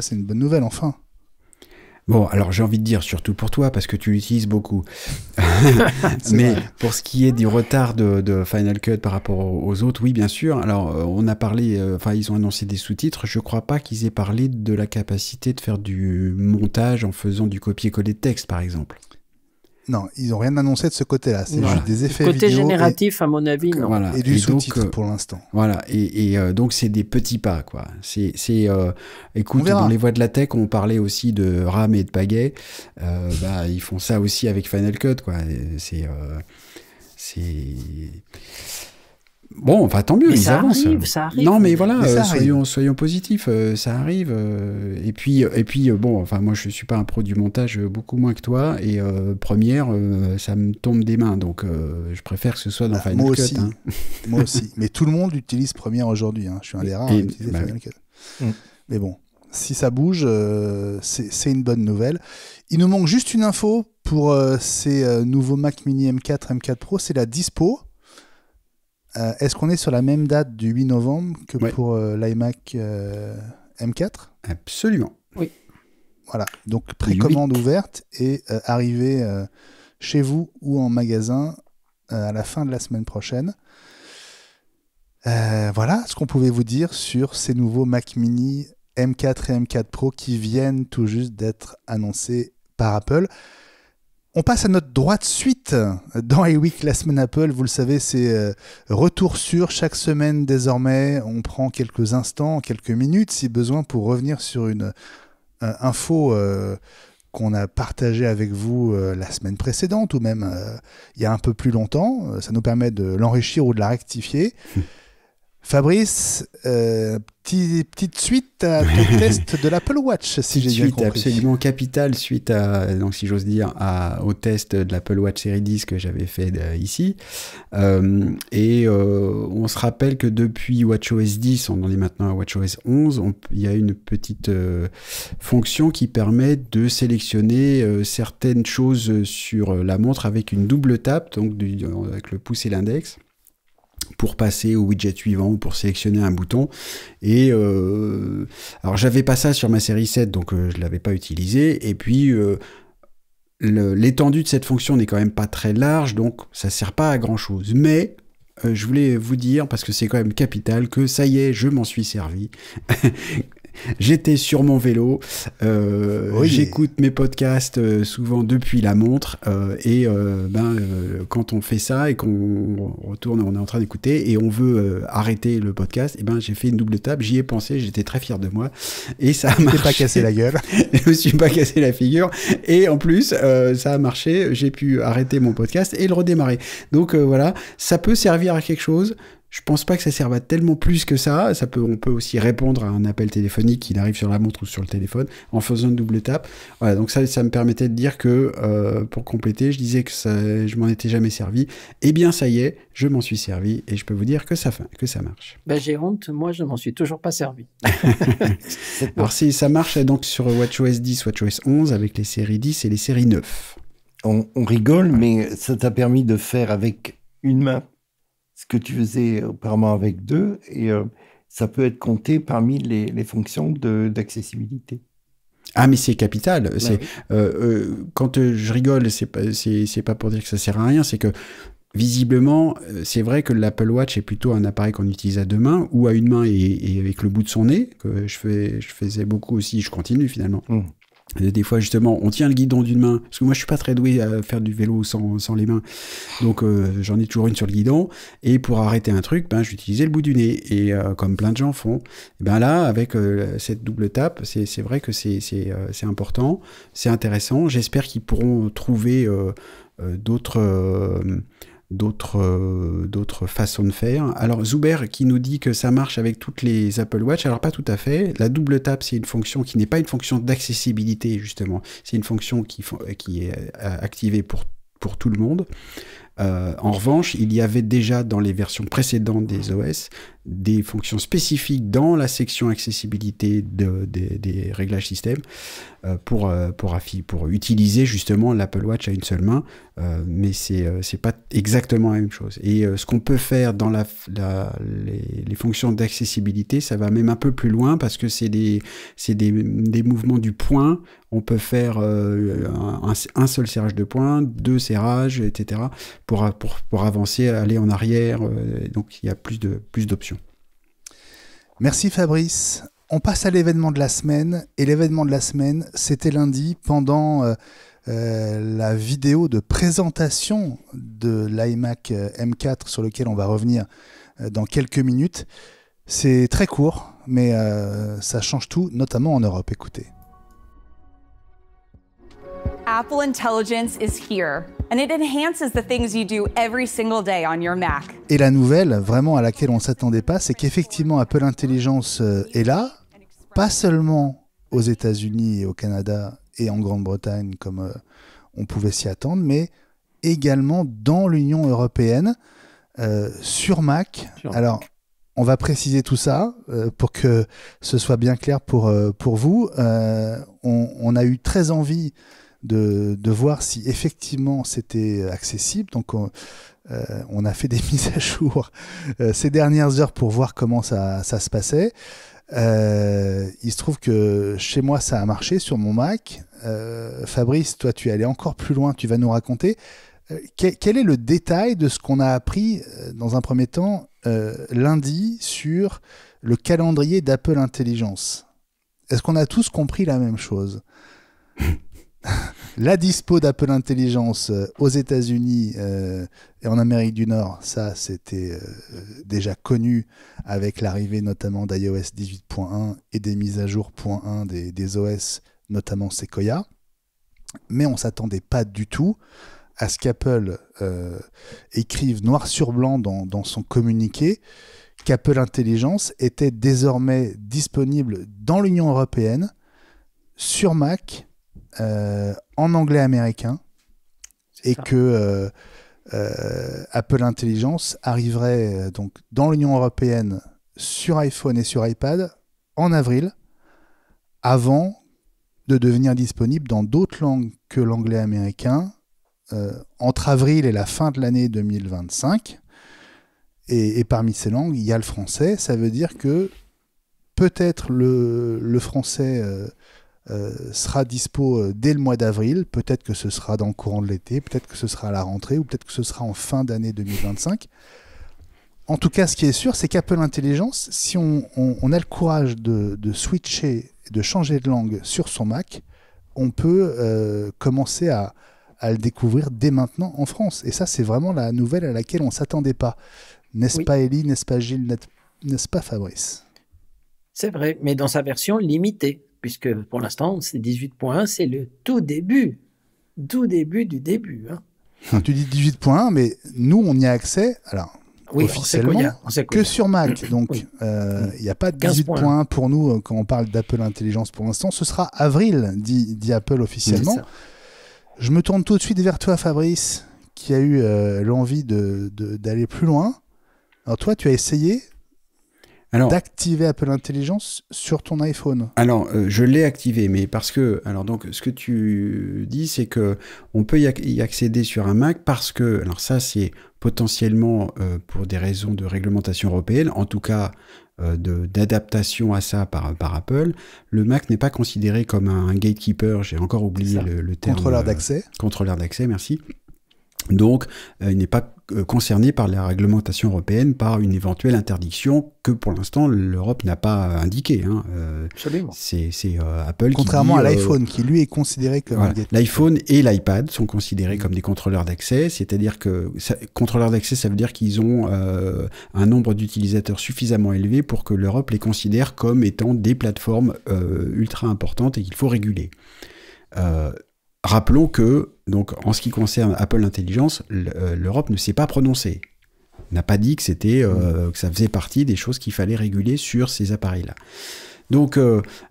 c'est une bonne nouvelle, enfin. Bon, alors j'ai envie de dire, surtout pour toi, parce que tu l'utilises beaucoup. Mais vrai. pour ce qui est du retard de Final Cut par rapport aux autres, oui, bien sûr. Alors, on a parlé, ils ont annoncé des sous-titres. Je crois pas qu'ils aient parlé de la capacité de faire du montage en faisant du copier-coller de texte, par exemple. Non, ils n'ont rien annoncé de ce côté-là. C'est Voilà. juste des effets Côté vidéo génératif, à mon avis, non. Voilà. et du donc, sous-titre pour l'instant. Voilà, et donc c'est des petits pas, quoi. Écoute, On verra. dans les voies de la tech, on parlait aussi de RAM et de pagaie. Ils font ça aussi avec Final Cut, quoi. Et bon, enfin tant mieux, Mais ils ça avancent. arrive. Non, mais voilà, Mais ça arrive. soyons positifs, ça arrive. Et puis, bon, enfin moi je suis pas un pro du montage, beaucoup moins que toi. Et Première, ça me tombe des mains, donc je préfère que ce soit dans Final moi Cut. aussi. Hein. Moi aussi. Mais tout le monde utilise Premiere aujourd'hui. Hein. Je suis un des rares à Et- utiliser bah Final Cut. Mm. Mais bon, si ça bouge, c'est une bonne nouvelle. Il nous manque juste une info pour ces nouveaux Mac Mini M4, M4 Pro, c'est la dispo. Est-ce qu'on est sur la même date du 8 novembre que Ouais. pour l'iMac M4 ? Absolument. Voilà, donc précommande ouverte et arrivée chez vous ou en magasin à la fin de la semaine prochaine. Voilà ce qu'on pouvait vous dire sur ces nouveaux Mac Mini M4 et M4 Pro qui viennent tout juste d'être annoncés par Apple. On passe à notre droite suite dans iWeek, la semaine Apple. Vous le savez, c'est retour sûr chaque semaine désormais. On prend quelques instants, quelques minutes si besoin pour revenir sur une info qu'on a partagée avec vous la semaine précédente ou même il y a un peu plus longtemps. Ça nous permet de l'enrichir ou de la rectifier. Fabrice, petite suite à ton test de l'Apple Watch, si j'ai bien Suite compris. absolument capitale, suite à, donc si j'ose dire, au test de l'Apple Watch Series 10 que j'avais fait ici. On se rappelle que depuis WatchOS 10, on en est maintenant à WatchOS 11, il y a une petite fonction qui permet de sélectionner certaines choses sur la montre avec une double tape, donc avec le pouce et l'index, pour passer au widget suivant ou pour sélectionner un bouton. Et alors j'avais pas ça sur ma série 7, donc je l'avais pas utilisé. Et puis l'étendue de cette fonction n'est quand même pas très large, donc ça sert pas à grand chose. Mais je voulais vous dire, parce que c'est quand même capital, que ça y est, je m'en suis servi. J'étais sur mon vélo, j'écoute mes podcasts souvent depuis la montre, quand on fait ça et qu'on retourne, on est en train d'écouter et on veut arrêter le podcast, j'ai fait une double tape, j'y ai pensé, j'étais très fier de moi et ça a marché. Tu t'es pas cassé la gueule. Je me suis pas cassé la figure et en plus ça a marché, j'ai pu arrêter mon podcast et le redémarrer. Donc voilà, ça peut servir à quelque chose. Je pense pas que ça serve à tellement plus que ça. On peut aussi répondre à un appel téléphonique qui arrive sur la montre ou sur le téléphone en faisant une double tape. Voilà, donc ça me permettait de dire que, pour compléter, je disais que je m'en étais jamais servi. Eh bien, ça y est, je m'en suis servi et je peux vous dire que ça marche. J'ai honte, moi je m'en suis toujours pas servi. Alors ça marche donc sur WatchOS 10, WatchOS 11 avec les séries 10 et les séries 9. On rigole, mais ça t'a permis de faire avec une main ce que tu faisais auparavant avec deux, et ça peut être compté parmi les fonctions d'accessibilité. Ah, mais c'est capital. Quand je rigole, c'est pas pour dire que ça sert à rien, c'est que visiblement, c'est vrai que l'Apple Watch est plutôt un appareil qu'on utilise à deux mains ou à une main et avec le bout de son nez, que je faisais beaucoup aussi, je continue finalement. Des fois, justement, on tient le guidon d'une main, parce que moi, je suis pas très doué à faire du vélo sans les mains, donc j'en ai toujours une sur le guidon, et pour arrêter un truc, j'utilisais le bout du nez, et comme plein de gens font. Et là, avec cette double tape, c'est vrai que c'est important, c'est intéressant. J'espère qu'ils pourront trouver d'autres façons de faire. Alors Zuber qui nous dit que ça marche avec toutes les Apple Watch, alors pas tout à fait. La double tape, c'est une fonction qui n'est pas une fonction d'accessibilité justement, c'est une fonction qui est activée pour tout le monde. En revanche, il y avait déjà dans les versions précédentes des OS des fonctions spécifiques dans la section accessibilité des réglages système pour utiliser justement l'Apple Watch à une seule main, mais c'est pas exactement la même chose. Et ce qu'on peut faire dans les fonctions d'accessibilité, ça va même un peu plus loin parce que c'est des mouvements du poing. On peut faire un seul serrage de poing, deux serrages, etc. pour avancer, aller en arrière. Donc il y a plus d'options. Merci Fabrice. On passe à l'événement de la semaine. Et l'événement de la semaine, c'était lundi pendant la vidéo de présentation de l'iMac M4 sur lequel on va revenir dans quelques minutes. C'est très court, mais ça change tout, notamment en Europe. Écoutez. Apple Intelligence is here, and it enhances the things you do every single day on your Mac. Et la nouvelle, vraiment à laquelle on ne s'attendait pas, c'est qu'effectivement Apple Intelligence est là, pas seulement aux États-Unis et au Canada et en Grande-Bretagne comme on pouvait s'y attendre, mais également dans l'Union européenne, sur Mac. Alors, on va préciser tout ça pour que ce soit bien clair pour vous. On a eu très envie de voir si effectivement c'était accessible. Donc on a fait des mises à jour ces dernières heures pour voir comment ça se passait. Il se trouve que chez moi ça a marché sur mon Mac. Fabrice, toi tu es allé encore plus loin, tu vas nous raconter. Quel est le détail de ce qu'on a appris dans un premier temps lundi sur le calendrier d'Apple Intelligence? Est-ce qu'on a tous compris la même chose? La dispo d'Apple Intelligence aux États-Unis et en Amérique du Nord, ça c'était déjà connu avec l'arrivée notamment d'iOS 18.1 et des mises à jour .1 des OS, notamment Sequoia. Mais on ne s'attendait pas du tout à ce qu'Apple écrive noir sur blanc dans son communiqué qu'Apple Intelligence était désormais disponible dans l'Union européenne, sur Mac, en anglais américain, et que Apple Intelligence arriverait donc dans l'Union européenne sur iPhone et sur iPad en avril, avant de devenir disponible dans d'autres langues que l'anglais américain entre avril et la fin de l'année 2025. Et parmi ces langues, il y a le français. Ça veut dire que peut-être le français sera dispo dès le mois d'avril, peut-être que ce sera dans le courant de l'été, peut-être que ce sera à la rentrée, ou peut-être que ce sera en fin d'année 2025. En tout cas, ce qui est sûr, c'est qu'Apple Intelligence, si on a le courage de switcher, de changer de langue sur son Mac, on peut commencer à le découvrir dès maintenant en France. Et ça, c'est vraiment la nouvelle à laquelle on ne s'attendait pas. N'est-ce pas Élie, n'est-ce pas Gilles, n'est-ce pas Fabrice? C'est vrai, mais dans sa version limitée, puisque pour l'instant, c'est 18.1, c'est le tout début du début. Hein. Tu dis 18.1, mais nous, on y a accès, alors, officiellement, on sait que sur Mac. Donc, il n'y a pas de 18.1 pour nous quand on parle d'Apple Intelligence pour l'instant. Ce sera avril, dit Apple officiellement. Je me tourne tout de suite vers toi, Fabrice, qui a eu l'envie d'aller plus loin. Alors toi, tu as essayé d'activer Apple Intelligence sur ton iPhone. Alors, je l'ai activé, mais parce que... Alors donc, ce que tu dis, c'est que on peut y accéder sur un Mac parce que... Alors ça, c'est potentiellement pour des raisons de réglementation européenne, en tout cas d'adaptation à ça par Apple. Le Mac n'est pas considéré comme un gatekeeper, j'ai encore oublié le terme. Contrôleur d'accès. Contrôleur d'accès, merci. Donc, il n'est pas concerné par la réglementation européenne, par une éventuelle interdiction que pour l'instant l'Europe n'a pas indiquée. Hein. Absolument. C'est Apple contrairement qui dit, à l'iPhone, qui lui est considéré comme un l'iPhone et l'iPad sont considérés comme des contrôleurs d'accès, c'est-à-dire que contrôleurs d'accès, ça veut dire qu'ils ont un nombre d'utilisateurs suffisamment élevé pour que l'Europe les considère comme étant des plateformes ultra importantes et qu'il faut réguler. Rappelons que, donc, en ce qui concerne Apple Intelligence, l'Europe ne s'est pas prononcée. N'a pas dit que c'était, que ça faisait partie des choses qu'il fallait réguler sur ces appareils-là. Donc,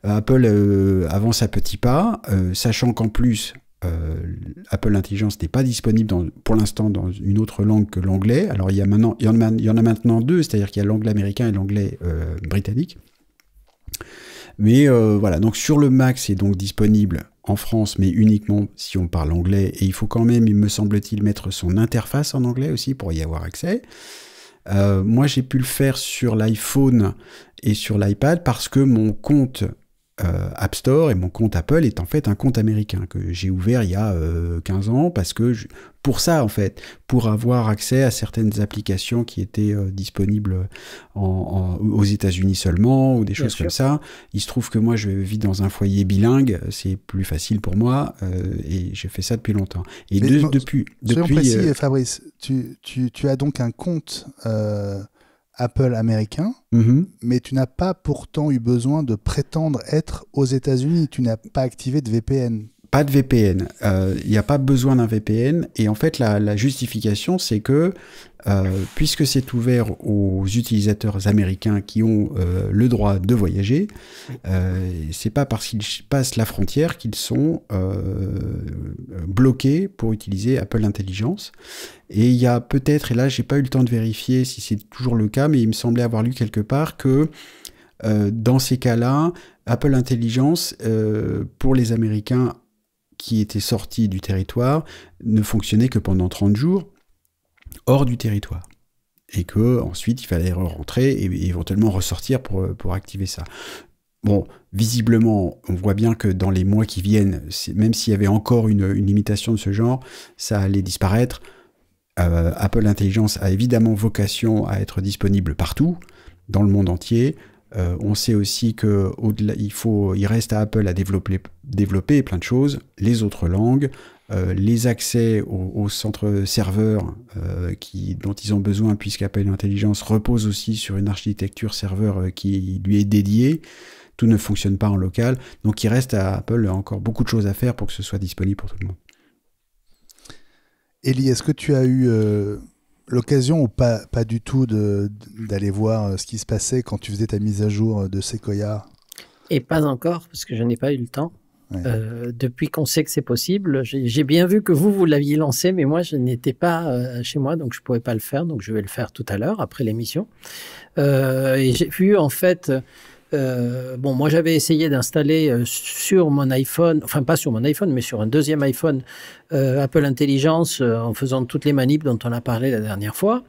Apple avance à petits pas, sachant qu'en plus, Apple Intelligence n'est pas disponible pour l'instant dans une autre langue que l'anglais. Alors, il y en a maintenant deux, c'est-à-dire qu'il y a l'anglais américain et l'anglais britannique. Mais voilà, donc sur le Mac, c'est donc disponible en France, mais uniquement si on parle anglais. Et il faut quand même, il me semble-t-il, mettre son interface en anglais aussi pour y avoir accès. Moi, j'ai pu le faire sur l'iPhone et sur l'iPad parce que mon compte App Store et mon compte Apple est en fait un compte américain que j'ai ouvert il y a 15 ans parce que pour ça en fait, pour avoir accès à certaines applications qui étaient disponibles aux États-Unis seulement ou des choses comme ça. Il se trouve que moi je vis dans un foyer bilingue, c'est plus facile pour moi et j'ai fait ça depuis longtemps. Et depuis précis, Fabrice, tu as donc un compte Apple américain, mais tu n'as pas pourtant eu besoin de prétendre être aux États-Unis. Tu n'as pas activé de VPN. Pas de VPN. Il n'y a pas besoin d'un VPN. Et en fait, la justification, c'est que puisque c'est ouvert aux utilisateurs américains qui ont le droit de voyager, c'est pas parce qu'ils passent la frontière qu'ils sont bloqués pour utiliser Apple Intelligence. Et il y a peut-être, et là j'ai pas eu le temps de vérifier si c'est toujours le cas, mais il me semblait avoir lu quelque part que dans ces cas-là, Apple Intelligence, pour les Américains qui étaient sortis du territoire, ne fonctionnait que pendant 30 jours hors du territoire. Et qu'ensuite il fallait rentrer et éventuellement ressortir pour activer ça. Bon, visiblement, on voit bien que dans les mois qui viennent, même s'il y avait encore une limitation de ce genre, ça allait disparaître. Apple Intelligence a évidemment vocation à être disponible partout, dans le monde entier. On sait aussi qu'il reste à Apple à développer plein de choses, les autres langues, les accès aux centres serveurs dont ils ont besoin, puisqu'Apple Intelligence repose aussi sur une architecture serveur qui lui est dédiée. Tout ne fonctionne pas en local, donc il reste à Apple encore beaucoup de choses à faire pour que ce soit disponible pour tout le monde. Élie, est-ce que tu as eu l'occasion ou pas du tout d'aller voir ce qui se passait quand tu faisais ta mise à jour de Sequoia? Et pas encore, parce que je n'ai pas eu le temps. Ouais. Depuis qu'on sait que c'est possible, j'ai bien vu que vous l'aviez lancé, mais moi, je n'étais pas chez moi, donc je ne pouvais pas le faire. Donc, je vais le faire tout à l'heure, après l'émission. Et j'ai vu, en fait... bon, moi j'avais essayé d'installer sur mon iPhone, enfin pas sur mon iPhone, mais sur un deuxième iPhone, Apple Intelligence en faisant toutes les manips dont on a parlé la dernière fois.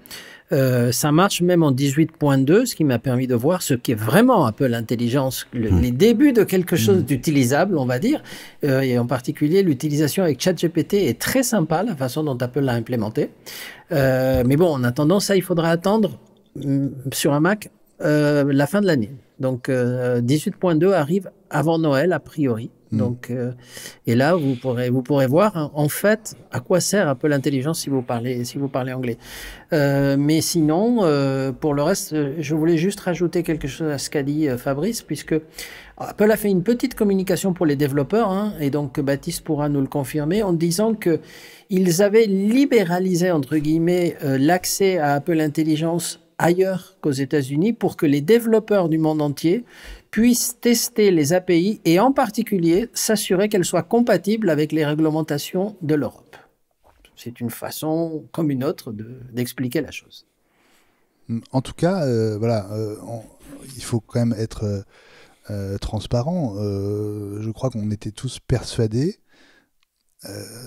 Ça marche même en 18.2, ce qui m'a permis de voir ce qu'est vraiment Apple Intelligence, les débuts de quelque chose d'utilisable, on va dire, et en particulier l'utilisation avec ChatGPT est très sympa, la façon dont Apple l'a implémenté. Mais bon, en attendant ça, il faudra attendre sur un Mac la fin de l'année. Donc 18.2 arrive avant Noël a priori. Donc et là vous pourrez voir hein, en fait à quoi sert Apple Intelligence si vous parlez anglais. Mais sinon pour le reste, je voulais juste rajouter quelque chose à ce qu'a dit Fabrice, puisque Apple a fait une petite communication pour les développeurs hein, et donc Baptiste pourra nous le confirmer en disant que ils avaient libéralisé entre guillemets l'accès à Apple Intelligence ailleurs qu'aux États-Unis pour que les développeurs du monde entier puissent tester les API et en particulier s'assurer qu'elles soient compatibles avec les réglementations de l'Europe. C'est une façon comme une autre d'expliquer la chose. En tout cas, il faut quand même être transparent. Je crois qu'on était tous persuadés,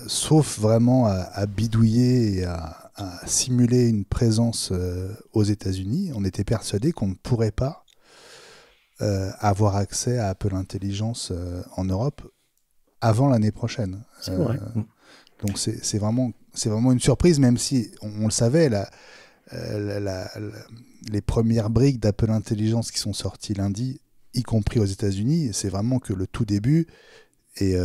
sauf vraiment à bidouiller et à simuler une présence aux États-Unis, on était persuadés qu'on ne pourrait pas avoir accès à Apple Intelligence en Europe avant l'année prochaine. C'est vrai. Donc c'est vraiment une surprise, même si on le savait, les premières briques d'Apple Intelligence qui sont sorties lundi, y compris aux États-Unis, c'est vraiment que le tout début, et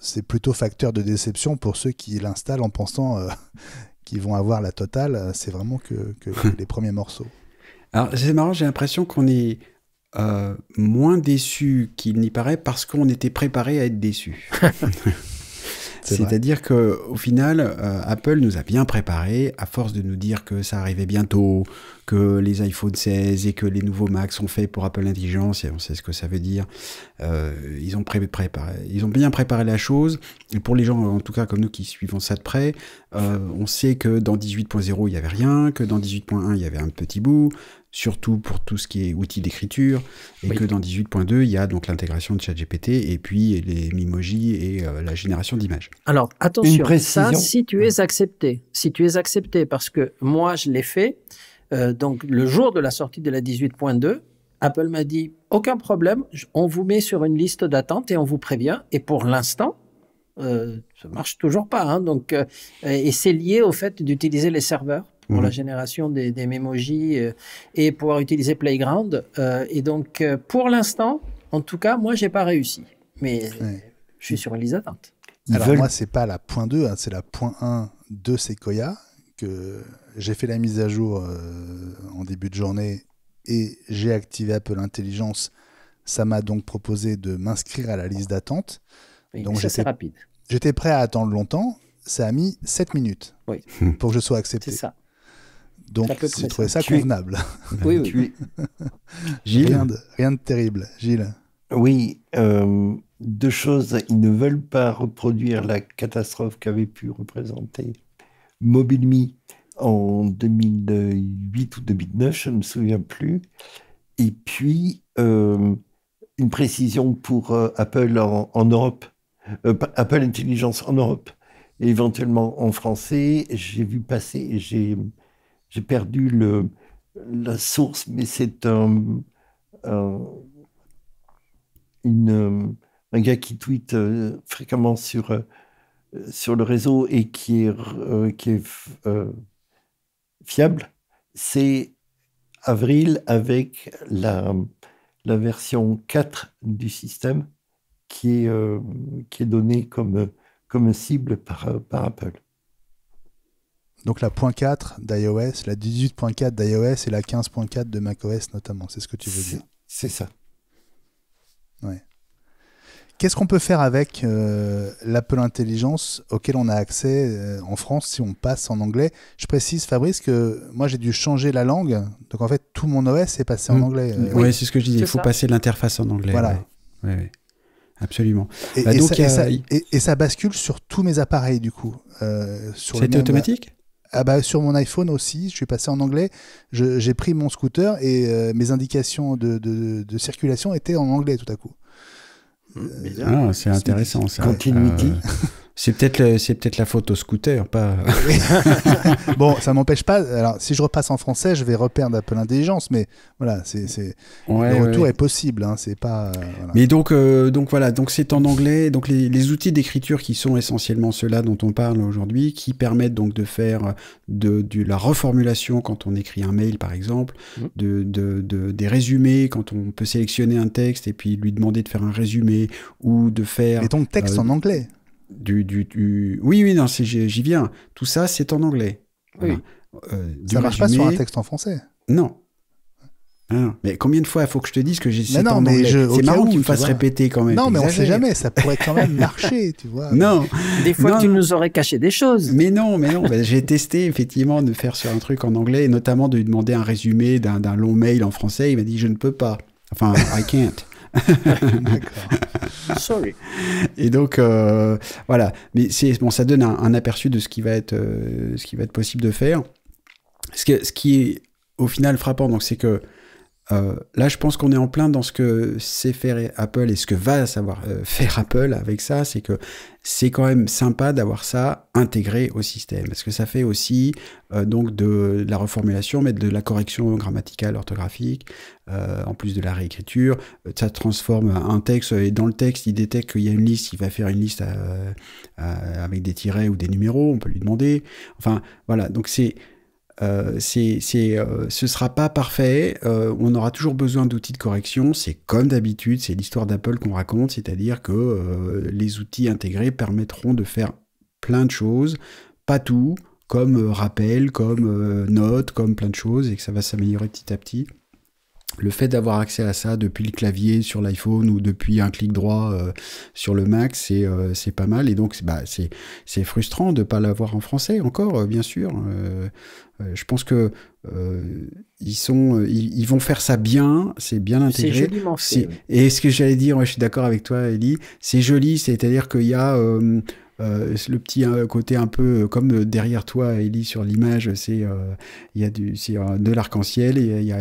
c'est plutôt facteur de déception pour ceux qui l'installent en pensant qu'ils vont avoir la totale. C'est vraiment que les premiers morceaux. Alors c'est marrant, j'ai l'impression qu'on est moins déçu qu'il n'y paraît parce qu'on était préparé à être déçu. C'est-à-dire qu'au final, Apple nous a bien préparé, à force de nous dire que ça arrivait bientôt, que les iPhone 16 et que les nouveaux Mac sont faits pour Apple Intelligence, et on sait ce que ça veut dire. Ils ont bien préparé la chose. Et pour les gens, en tout cas comme nous qui suivons ça de près, on sait que dans 18.0, il n'y avait rien, que dans 18.1, il y avait un petit bout, surtout pour tout ce qui est outils d'écriture, et que dans 18.2, il y a donc l'intégration de ChatGPT, et puis les Memoji et la génération d'images. Alors, attention, ça, si tu es accepté, parce que moi, je l'ai fait, donc le jour de la sortie de la 18.2, Apple m'a dit, aucun problème, on vous met sur une liste d'attente et on vous prévient, et pour l'instant, ça marche toujours pas, hein, donc, et c'est lié au fait d'utiliser les serveurs pour la génération des Memoji et pouvoir utiliser Playground. Et donc, pour l'instant, en tout cas, moi, j'ai pas réussi. Mais je suis sur une liste d'attente. Alors moi, c'est pas la .2, hein, c'est la .1 de Sequoia, que j'ai fait la mise à jour en début de journée et j'ai activé Apple Intelligence. Ça m'a donc proposé de m'inscrire à la liste d'attente. Oui, donc c'est rapide. J'étais prêt à attendre longtemps. Ça a mis 7 minutes pour que je sois accepté. C'est ça. Donc, j'ai trouvé ça convenable. Oui. Gilles, rien de terrible. Gilles. Oui, deux choses. Ils ne veulent pas reproduire la catastrophe qu'avait pu représenter MobileMe en 2008 ou 2009, je ne me souviens plus. Et puis, une précision pour Apple en Europe, Apple Intelligence en Europe, et éventuellement en français. J'ai vu passer, j'ai perdu la source, mais c'est un gars qui tweet fréquemment sur le réseau et qui est fiable. C'est avril avec la version 4 du système qui est donnée comme cible par Apple. Donc la .4 d'iOS, la 18.4 d'iOS et la 15.4 de macOS notamment, c'est ce que tu veux dire. C'est ça. Ouais. Qu'est-ce qu'on peut faire avec l'Apple Intelligence auquel on a accès en France si on passe en anglais? Je précise, Fabrice, que moi j'ai dû changer la langue, donc en fait tout mon OS est passé en anglais. Oui, c'est ce que je disais, il faut passer l'interface en anglais. Voilà. Ouais. Absolument. Et ça bascule sur tous mes appareils du coup. C'était automatique? Sur mon iPhone aussi, je suis passé en anglais. J'ai pris mon scooter et mes indications de circulation étaient en anglais tout à coup. C'est intéressant ça. Continuity. C'est peut-être la faute au scooter, pas... Bon, ça m'empêche pas. Alors, si je repasse en français, je vais reperdre Apple Intelligence, mais voilà, le retour est possible. Hein, c'est pas. Voilà. Mais donc voilà, donc c'est en anglais. Donc les outils d'écriture qui sont essentiellement ceux-là dont on parle aujourd'hui, qui permettent donc de faire de la reformulation quand on écrit un mail, par exemple, des résumés quand on peut sélectionner un texte et puis lui demander de faire un résumé ou de faire. Et donc texte en anglais. Oui, non, j'y viens. Tout ça, c'est en anglais. Oui. Voilà. Ça marche pas sur un texte en français. Non. Ah, mais combien de fois il faut que je te dise que c'est en mais anglais? C'est marrant que tu me fasses répéter quand même. Non, mais on sait jamais. Ça pourrait quand même marcher, tu vois. Non. Des fois, tu nous aurais caché des choses. Mais non. J'ai testé effectivement de faire sur un truc en anglais, et notamment de lui demander un résumé d'un long mail en français. Il m'a dit je ne peux pas. Enfin, I can't. D'accord. Sorry. Et donc voilà, mais ça donne un aperçu de ce qui va être possible de faire. Ce qui est au final frappant, donc c'est que là, je pense qu'on est en plein dans ce que sait faire Apple et ce que va savoir faire Apple avec ça, c'est que c'est quand même sympa d'avoir ça intégré au système, parce que ça fait aussi donc de la reformulation, mais de la correction grammaticale, orthographique, en plus de la réécriture. Ça transforme un texte, et dans le texte, il détecte qu'il y a une liste, il va faire une liste avec des tirets ou des numéros, on peut lui demander. Enfin, voilà, donc ce sera pas parfait, on aura toujours besoin d'outils de correction, c'est comme d'habitude, c'est l'histoire d'Apple qu'on raconte, c'est-à-dire que les outils intégrés permettront de faire plein de choses, pas tout, comme rappel, comme note, comme plein de choses, et que ça va s'améliorer petit à petit. Le fait d'avoir accès à ça depuis le clavier sur l'iPhone ou depuis un clic droit sur le Mac, c'est pas mal. Et donc, c'est frustrant de ne pas l'avoir en français encore, bien sûr. Je pense que ils vont faire ça bien, c'est bien intégré. C'est joliment fait. Oui. Et ce que j'allais dire, je suis d'accord avec toi, Ellie, c'est joli, c'est-à-dire qu'il y a... le petit côté un peu comme derrière toi, Ellie, sur l'image, c'est de l'arc-en-ciel et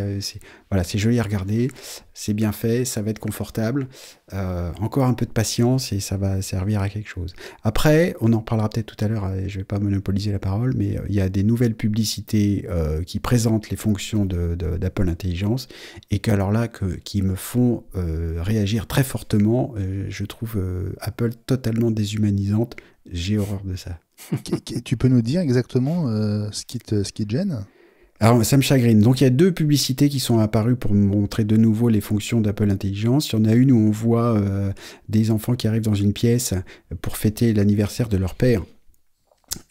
voilà, c'est joli à regarder, c'est bien fait, ça va être confortable, encore un peu de patience et ça va servir à quelque chose. Après, on en parlera peut-être tout à l'heure, je vais pas monopoliser la parole, mais il y a des nouvelles publicités qui présentent les fonctions d'Apple Intelligence et qui me font réagir très fortement. Je trouve Apple totalement déshumanisante. J'ai horreur de ça. Tu peux nous dire exactement ce qui te gêne ? Alors, ça me chagrine. Donc, il y a 2 publicités qui sont apparues pour montrer de nouveau les fonctions d'Apple Intelligence. Il y en a une où on voit des enfants qui arrivent dans une pièce pour fêter l'anniversaire de leur père.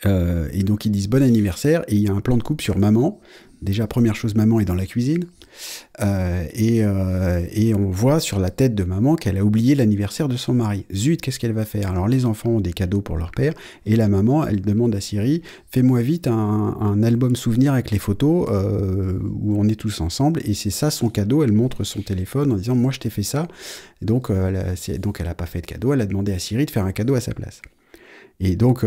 Et donc, ils disent bon anniversaire. Et il y a un plan de coupe sur maman. Déjà, première chose, maman est dans la cuisine. Et on voit sur la tête de maman qu'elle a oublié l'anniversaire de son mari. Zut, qu'est-ce qu'elle va faire? Alors les enfants ont des cadeaux pour leur père et la maman, elle demande à Siri, fais-moi vite un album souvenir avec les photos où on est tous ensemble, et c'est ça son cadeau. Elle montre son téléphone en disant moi je t'ai fait ça. Et donc elle a pas fait de cadeau, elle a demandé à Siri de faire un cadeau à sa place. Et donc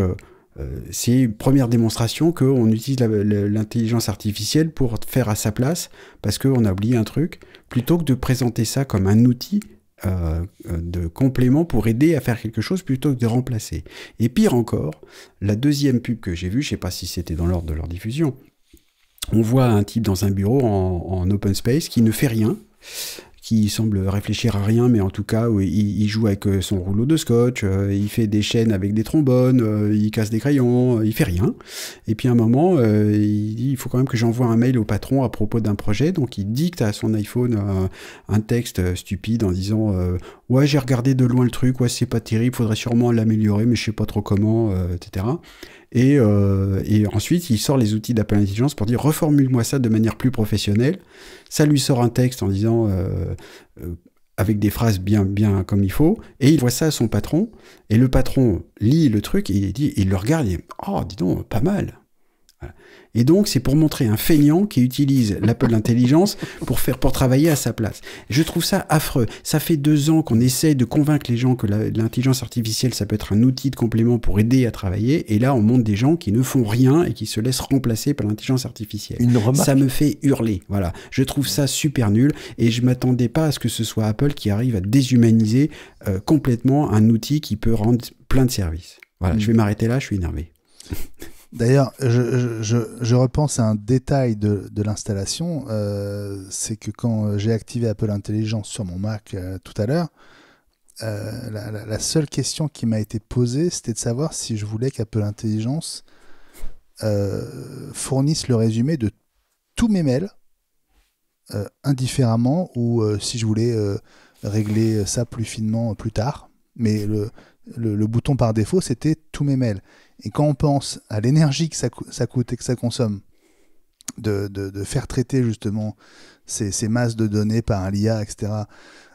c'est une première démonstration qu'on utilise l'intelligence artificielle pour faire à sa place parce qu'on a oublié un truc, plutôt que de présenter ça comme un outil de complément pour aider à faire quelque chose plutôt que de remplacer. Et pire encore, la deuxième pub que j'ai vue, je ne sais pas si c'était dans l'ordre de leur diffusion, on voit un type dans un bureau en open space qui ne fait rien, qui semble réfléchir à rien, mais en tout cas, il joue avec son rouleau de scotch, il fait des chaînes avec des trombones, il casse des crayons, il fait rien. Et puis à un moment, il dit, il faut quand même que j'envoie un mail au patron à propos d'un projet, donc il dicte à son iPhone un texte stupide en disant ouais, j'ai regardé de loin le truc, ouais, c'est pas terrible, faudrait sûrement l'améliorer, mais je sais pas trop comment, etc. Et ensuite, il sort les outils d'Apple Intelligence pour dire reformule-moi ça de manière plus professionnelle. Ça lui sort un texte en disant avec des phrases bien comme il faut, et il voit ça à son patron, et le patron lit le truc et il le regarde et il dit oh, dis donc, pas mal. Voilà. Et donc, c'est pour montrer un feignant qui utilise l'Apple Intelligence pour travailler à sa place. Et je trouve ça affreux. Ça fait 2 ans qu'on essaye de convaincre les gens que l'intelligence artificielle, ça peut être un outil de complément pour aider à travailler. Et là, on montre des gens qui ne font rien et qui se laissent remplacer par l'intelligence artificielle. Ça me fait hurler. Voilà. Je trouve ça super nul. Et je m'attendais pas à ce que ce soit Apple qui arrive à déshumaniser complètement un outil qui peut rendre plein de services. Voilà, je vais m'arrêter là, je suis énervé. D'ailleurs, je repense à un détail de l'installation, c'est que quand j'ai activé Apple Intelligence sur mon Mac tout à l'heure, la seule question qui m'a été posée, c'était de savoir si je voulais qu'Apple Intelligence fournisse le résumé de tous mes mails indifféremment, ou si je voulais régler ça plus finement plus tard. Mais le bouton par défaut, c'était tous mes mails. Et quand on pense à l'énergie que ça coûte et que ça consomme de faire traiter justement ces masses de données par l'IA, etc.,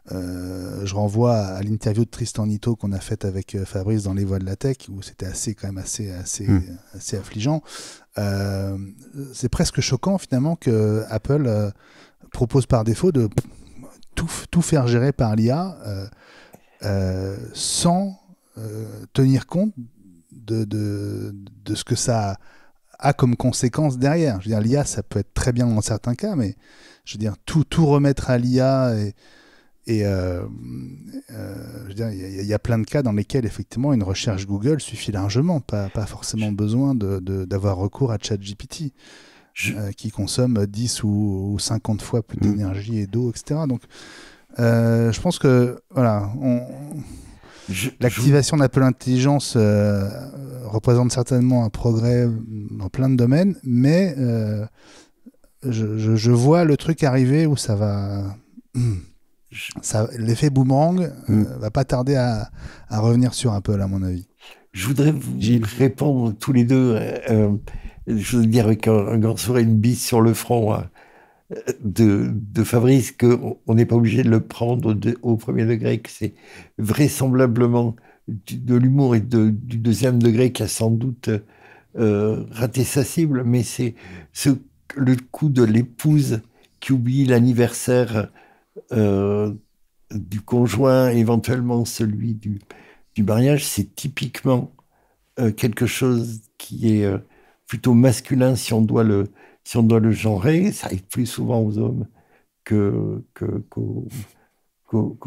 je renvoie à l'interview de Tristan Nitto qu'on a faite avec Fabrice dans Les Voix de la Tech, où c'était quand même assez affligeant. C'est presque choquant finalement que Apple propose par défaut de tout faire gérer par l'IA sans tenir compte de ce que ça a comme conséquence derrière. Je veux dire, l'IA, ça peut être très bien dans certains cas, mais je veux dire, tout remettre à l'IA je veux dire, il y a plein de cas dans lesquels effectivement une recherche Google suffit largement, pas forcément besoin d'avoir recours à ChatGPT, qui consomme 10 ou 50 fois plus d'énergie et d'eau, etc. Donc, je pense que voilà, l'activation d'Apple Intelligence représente certainement un progrès dans plein de domaines, mais je vois le truc arriver où ça va... l'effet boomerang va pas tarder à revenir sur Apple, à mon avis. Je voudrais vous répondre tous les deux, je veux dire avec un grand sourire, une bise sur le front de Fabrice, qu'on n'est pas obligé de le prendre au premier degré, que c'est vraisemblablement de l'humour et du deuxième degré qui a sans doute raté sa cible, mais c'est le coup de l'épouse qui oublie l'anniversaire du conjoint, éventuellement celui du mariage. C'est typiquement quelque chose qui est plutôt masculin si on doit le genrer. Ça arrive plus souvent aux hommes qu'aux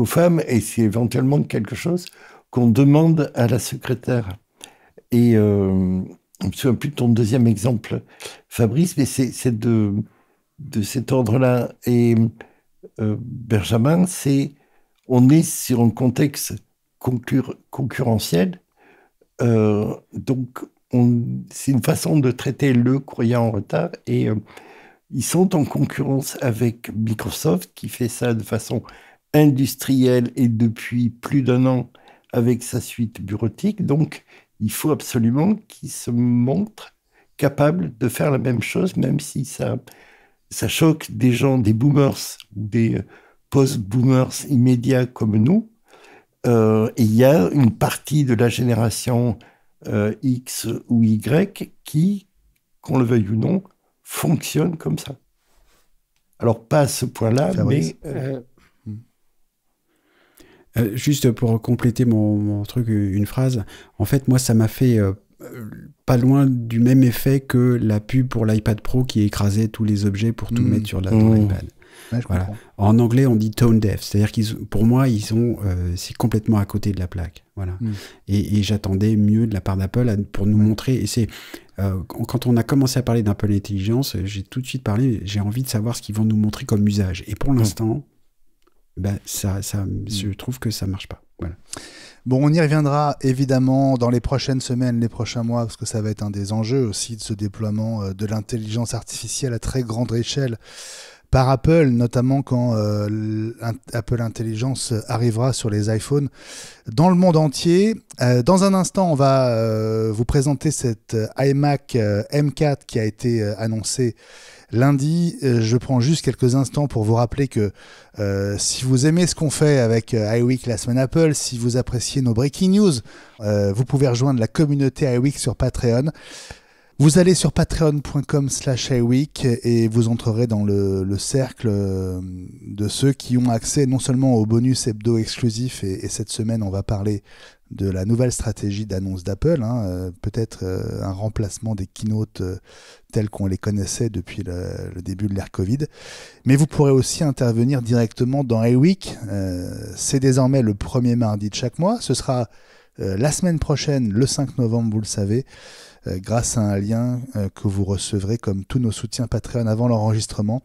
femmes, et c'est éventuellement quelque chose qu'on demande à la secrétaire. Et je me souviens plus de ton deuxième exemple, Fabrice, mais c'est de cet ordre-là. Et Benjamin, on est sur un contexte concurrentiel, donc c'est une façon de traiter le courrier en retard, et ils sont en concurrence avec Microsoft qui fait ça de façon industrielle et depuis plus d'1 an avec sa suite bureautique. Donc il faut absolument qu'ils se montrent capables de faire la même chose, même si ça choque des gens, des boomers ou des post-boomers immédiats comme nous. Et il y a une partie de la génération X ou Y qui, qu'on le veuille ou non, fonctionne comme ça. Alors, pas à ce point-là, mais... juste pour compléter mon truc, une phrase. En fait, moi, ça m'a fait pas loin du même effet que la pub pour l'iPad Pro qui écrasait tous les objets pour tout mettre sur dans l'iPad. Ouais, voilà. En anglais, on dit tone deaf, c'est-à-dire pour moi, c'est complètement à côté de la plaque. Voilà. Et j'attendais mieux de la part d'Apple pour nous montrer. Et c'est quand on a commencé à parler d'Apple Intelligence, j'ai tout de suite parlé. J'ai envie de savoir ce qu'ils vont nous montrer comme usage. Et pour l'instant, je trouve que ça marche pas. Voilà. Bon, on y reviendra évidemment dans les prochaines semaines, les prochains mois, parce que ça va être un des enjeux aussi de ce déploiement de l'intelligence artificielle à très grande échelle par Apple, notamment quand Apple Intelligence arrivera sur les iPhones dans le monde entier. Dans un instant, on va vous présenter cette iMac M4 qui a été annoncée lundi. Je prends juste quelques instants pour vous rappeler que si vous aimez ce qu'on fait avec iWeek, la semaine Apple, si vous appréciez nos breaking news, vous pouvez rejoindre la communauté iWeek sur Patreon. Vous allez sur patreon.com/iWeek et vous entrerez dans le cercle de ceux qui ont accès non seulement aux bonus hebdo exclusifs, et cette semaine on va parler de la nouvelle stratégie d'annonce d'Apple, peut-être un remplacement des keynotes tels qu'on les connaissait depuis le début de l'ère Covid. Mais vous pourrez aussi intervenir directement dans iWeek. C'est désormais le premier mardi de chaque mois. Ce sera la semaine prochaine, le 5 novembre, vous le savez, grâce à un lien que vous recevrez comme tous nos soutiens Patreon avant l'enregistrement.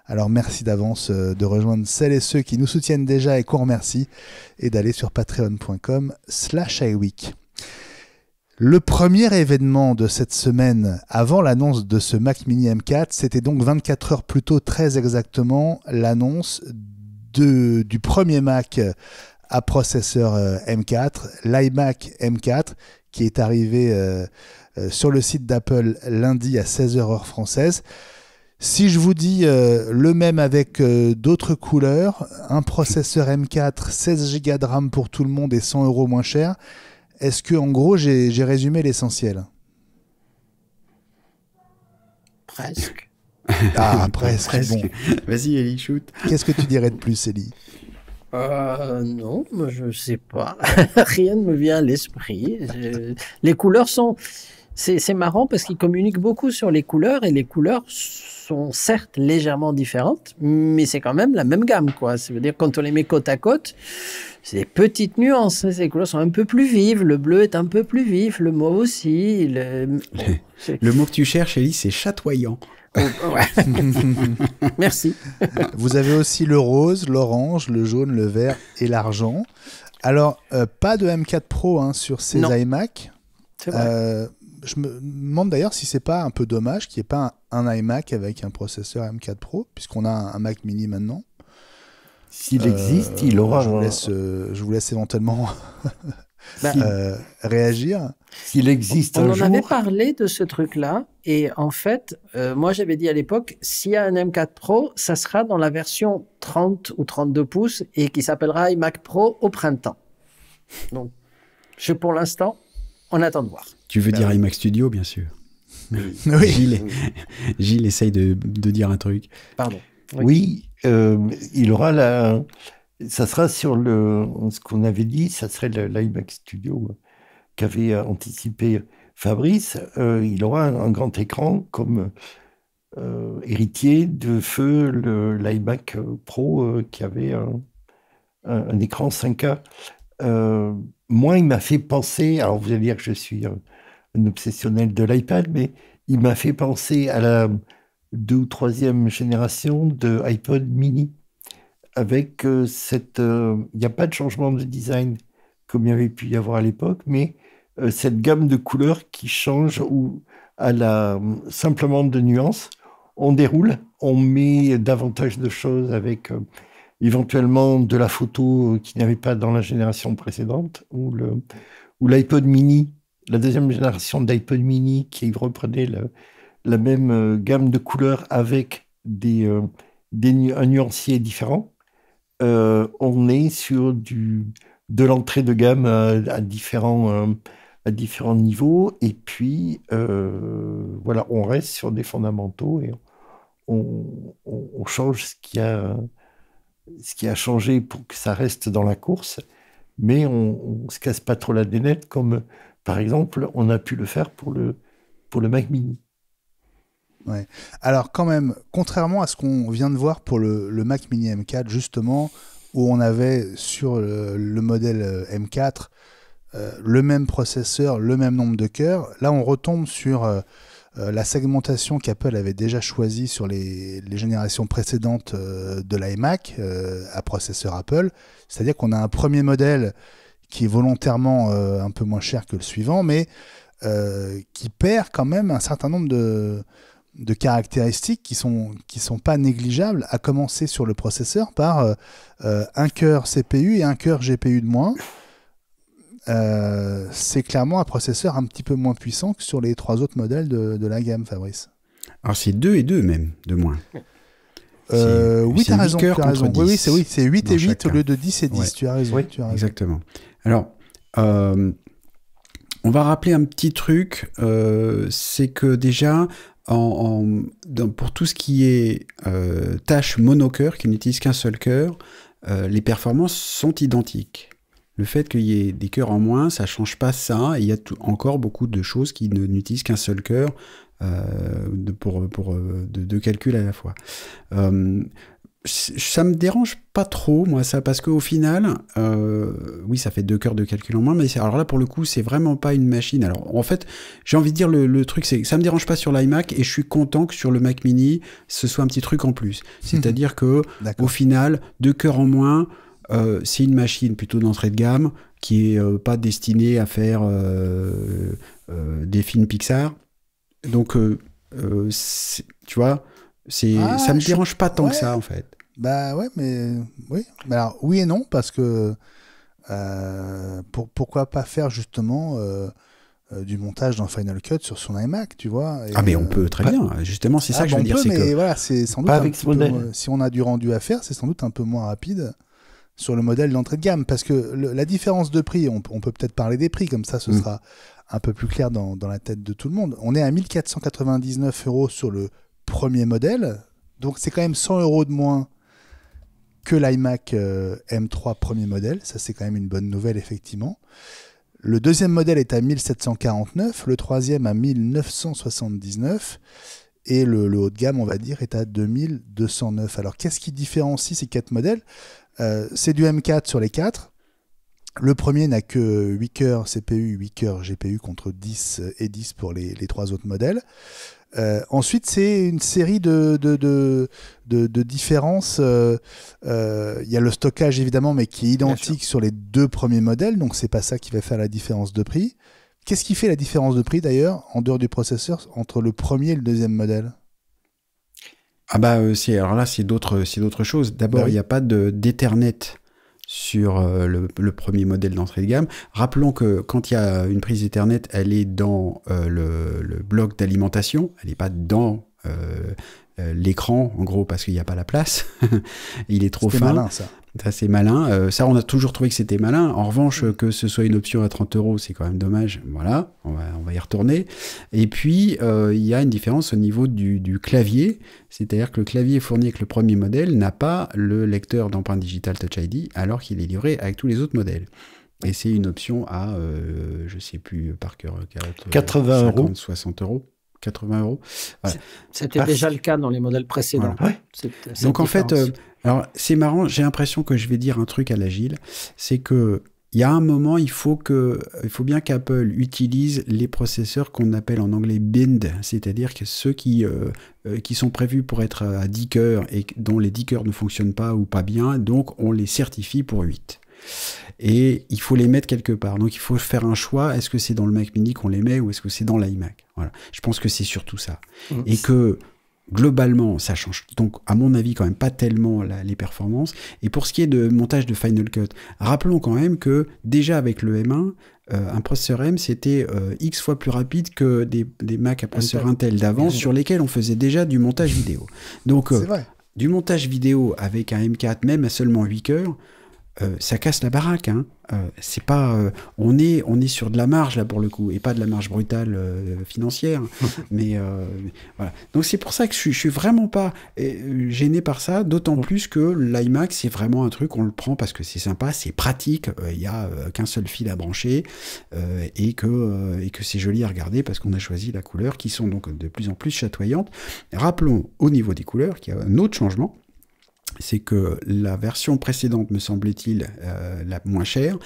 Alors merci d'avance de rejoindre celles et ceux qui nous soutiennent déjà et qu'on remercie, et d'aller sur patreon.com/iWeek. Le premier événement de cette semaine avant l'annonce de ce Mac Mini M4, c'était donc 24 heures plus tôt, très exactement, l'annonce du premier Mac à processeur M4, l'iMac M4, qui est arrivé sur le site d'Apple lundi à 16h heure française. Si je vous dis le même avec d'autres couleurs, un processeur M4, 16 Go de RAM pour tout le monde et 100 € moins cher, est-ce que, en gros, j'ai résumé l'essentiel? Presque. Ah, presque. Bon. Vas-y, Ellie, shoot. Qu'est-ce que tu dirais de plus, Ellie? Non, moi je sais pas. Rien ne me vient à l'esprit. Les couleurs sont... C'est marrant parce qu'ils communiquent beaucoup sur les couleurs, et les couleurs sont certes légèrement différentes, mais c'est quand même la même gamme, quoi. Ça veut dire quand on les met côte à côte, c'est des petites nuances. Les couleurs sont un peu plus vives, le bleu est un peu plus vif, le mauve aussi. Le mot que tu cherches, Ellie, c'est chatoyant. Oh, ouais. Merci. Vous avez aussi le rose, l'orange, le jaune, le vert et l'argent. Alors, pas de M4 Pro sur ces iMac. C'est vrai. Je me demande d'ailleurs si c'est pas un peu dommage qu'il n'y ait pas un iMac avec un processeur M4 Pro, puisqu'on a un Mac Mini maintenant. S'il existe, il aura... Je vous laisse éventuellement réagir. S'il existe on un en jour... avait parlé de ce truc-là, et en fait, moi j'avais dit à l'époque, s'il y a un M4 Pro, ça sera dans la version 30 ou 32 pouces, et qui s'appellera iMac Pro au printemps. Donc, pour l'instant, on attend de voir. Tu veux dire iMac Studio, bien sûr. Oui. Gilles essaye de dire un truc. Pardon. Oui, il aura ça sera sur ce qu'on avait dit, ça serait l'iMac Studio qu'avait anticipé Fabrice. Il aura un grand écran comme héritier de feu l'iMac Pro qui avait un écran 5K. Moi, il m'a fait penser, alors vous allez dire que je suis un obsessionnel de l'iPad, mais il m'a fait penser à la 2e ou 3e génération de iPod mini, avec il n'y a pas de changement de design comme il y avait pu y avoir à l'époque, mais cette gamme de couleurs qui change, ou simplement de nuances, on déroule, on met davantage de choses avec éventuellement de la photo qui n'y avait pas dans la génération précédente, ou l'iPod mini, la 2e génération d'iPod mini qui reprenait la même gamme de couleurs avec un nuancier différent. On est sur de l'entrée de gamme à différents niveaux, et puis voilà, on reste sur des fondamentaux et on change ce qui a changé pour que ça reste dans la course, mais on ne se casse pas trop la dénette comme par exemple on a pu le faire pour le Mac Mini. Ouais. Alors quand même, contrairement à ce qu'on vient de voir pour le Mac Mini M4, justement, où on avait sur le modèle M4 le même processeur, le même nombre de cœurs, là on retombe sur la segmentation qu'Apple avait déjà choisie sur les générations précédentes de l'iMac à processeur Apple. C'est-à-dire qu'on a un premier modèle qui est volontairement un peu moins cher que le suivant, mais qui perd quand même un certain nombre de caractéristiques qui sont pas négligeables, à commencer sur le processeur par un cœur CPU et un cœur GPU de moins. C'est clairement un processeur un petit peu moins puissant que sur les 3 autres modèles de la gamme, Fabrice. Alors c'est 2 et 2 même, de moins. Oui, tu as raison. Oui, c'est 8 et 8 chacun. Au lieu de 10 et 10, ouais. Tu as raison. Oui, exactement. Alors, on va rappeler un petit truc, c'est que déjà, pour tout ce qui est tâche monocœur, qui n'utilise qu'un seul cœur, les performances sont identiques. Le fait qu'il y ait des cœurs en moins, ça ne change pas ça. Il y a encore beaucoup de choses qui n'utilisent qu'un seul cœur pour deux calculs à la fois. Ça me dérange pas trop, moi, ça, parce qu'au final, oui, ça fait 2 cœurs de calcul en moins, mais alors là, pour le coup, c'est vraiment pas une machine. Alors, en fait, j'ai envie de dire, le truc, c'est que ça me dérange pas sur l'iMac, et je suis content que sur le Mac Mini, ce soit un petit truc en plus. C'est-à-dire que, au final, 2 cœurs en moins, c'est une machine plutôt d'entrée de gamme, qui est pas destinée à faire des films Pixar. Donc, tu vois, ça me dérange pas tant que ça, en fait. Bah ouais, mais oui. Mais alors, oui et non, parce que pourquoi pas faire justement du montage dans Final Cut sur son iMac, tu vois. Et, mais on peut très bien. Justement, c'est ça que je veux dire. C'est que voilà, c'est sans doute pas avec ce modèle. Si on a du rendu à faire, c'est sans doute un peu moins rapide sur le modèle d'entrée de gamme, parce que la différence de prix, on peut peut-être parler des prix, comme ça ce sera un peu plus clair dans la tête de tout le monde. On est à 1 499 € sur le premier modèle, donc c'est quand même 100 € de moins que l'iMac M3 premier modèle. Ça, c'est quand même une bonne nouvelle, effectivement. Le deuxième modèle est à 1749, le troisième à 1979, et le haut de gamme, on va dire, est à 2209. Alors, qu'est-ce qui différencie ces 4 modèles ? C'est du M4 sur les 4. Le premier n'a que 8 cœurs CPU, 8 cœurs GPU contre 10 et 10 pour les 3 autres modèles. Ensuite, c'est une série de différences. Il y a le stockage, évidemment, mais qui est identique sur les 2 premiers modèles, donc c'est pas ça qui va faire la différence de prix. Qu'est-ce qui fait la différence de prix, d'ailleurs, en dehors du processeur, entre le premier et le deuxième modèle ? Alors là, c'est d'autres choses. D'abord, il n'y a pas d'Ethernet sur le premier modèle d'entrée de gamme. Rappelons que quand il y a une prise Ethernet, elle est dans le bloc d'alimentation, elle n'est pas dans l'écran, en gros, parce qu'il n'y a pas la place. Il est trop fin. C'est malin, ça. Ça, c'est malin. Ça, on a toujours trouvé que c'était malin. En revanche, que ce soit une option à 30 €, c'est quand même dommage. Voilà, on va y retourner. Et puis, il y a une différence au niveau du clavier. C'est-à-dire que le clavier fourni avec le premier modèle n'a pas le lecteur d'empreinte digitale Touch ID, alors qu'il est livré avec tous les autres modèles. Et c'est une option à, je ne sais plus par cœur, 80 50, 60 €. 80 €. Voilà. C'était déjà le cas dans les modèles précédents. Voilà. Donc en fait, alors c'est marrant, j'ai l'impression que je vais dire un truc à l'agile, c'est que il y a un moment, il faut bien qu'Apple utilise les processeurs qu'on appelle en anglais bind, c'est-à-dire que ceux qui sont prévus pour être à 10 cœurs et dont les 10 cœurs ne fonctionnent pas ou pas bien, donc on les certifie pour 8. Et il faut les mettre quelque part. Donc il faut faire un choix. Est-ce que c'est dans le Mac Mini qu'on les met ou est-ce que c'est dans l'iMac ? Voilà. Je pense que c'est surtout ça. Et que globalement, ça change. Donc à mon avis, quand même pas tellement les performances. Et pour ce qui est de montage de Final Cut, rappelons quand même que déjà avec le M1, un processeur M, c'était X fois plus rapide que des Mac à processeur Intel d'avant sur lesquels on faisait déjà du montage vidéo. Donc du montage vidéo avec un M4, même à seulement 8 cœurs, ça casse la baraque, hein. C'est pas, on est sur de la marge là pour le coup, et pas de la marge brutale financière, mais voilà. Donc c'est pour ça que je suis vraiment pas gêné par ça, d'autant plus que l'iMac c'est vraiment un truc, on le prend parce que c'est sympa, c'est pratique, il y a qu'un seul fil à brancher et que c'est joli à regarder parce qu'on a choisi la couleur qui sont donc de plus en plus chatoyantes. Rappelons au niveau des couleurs qu'il y a un autre changement. C'est que la version précédente, me semble-t-il, la moins chère,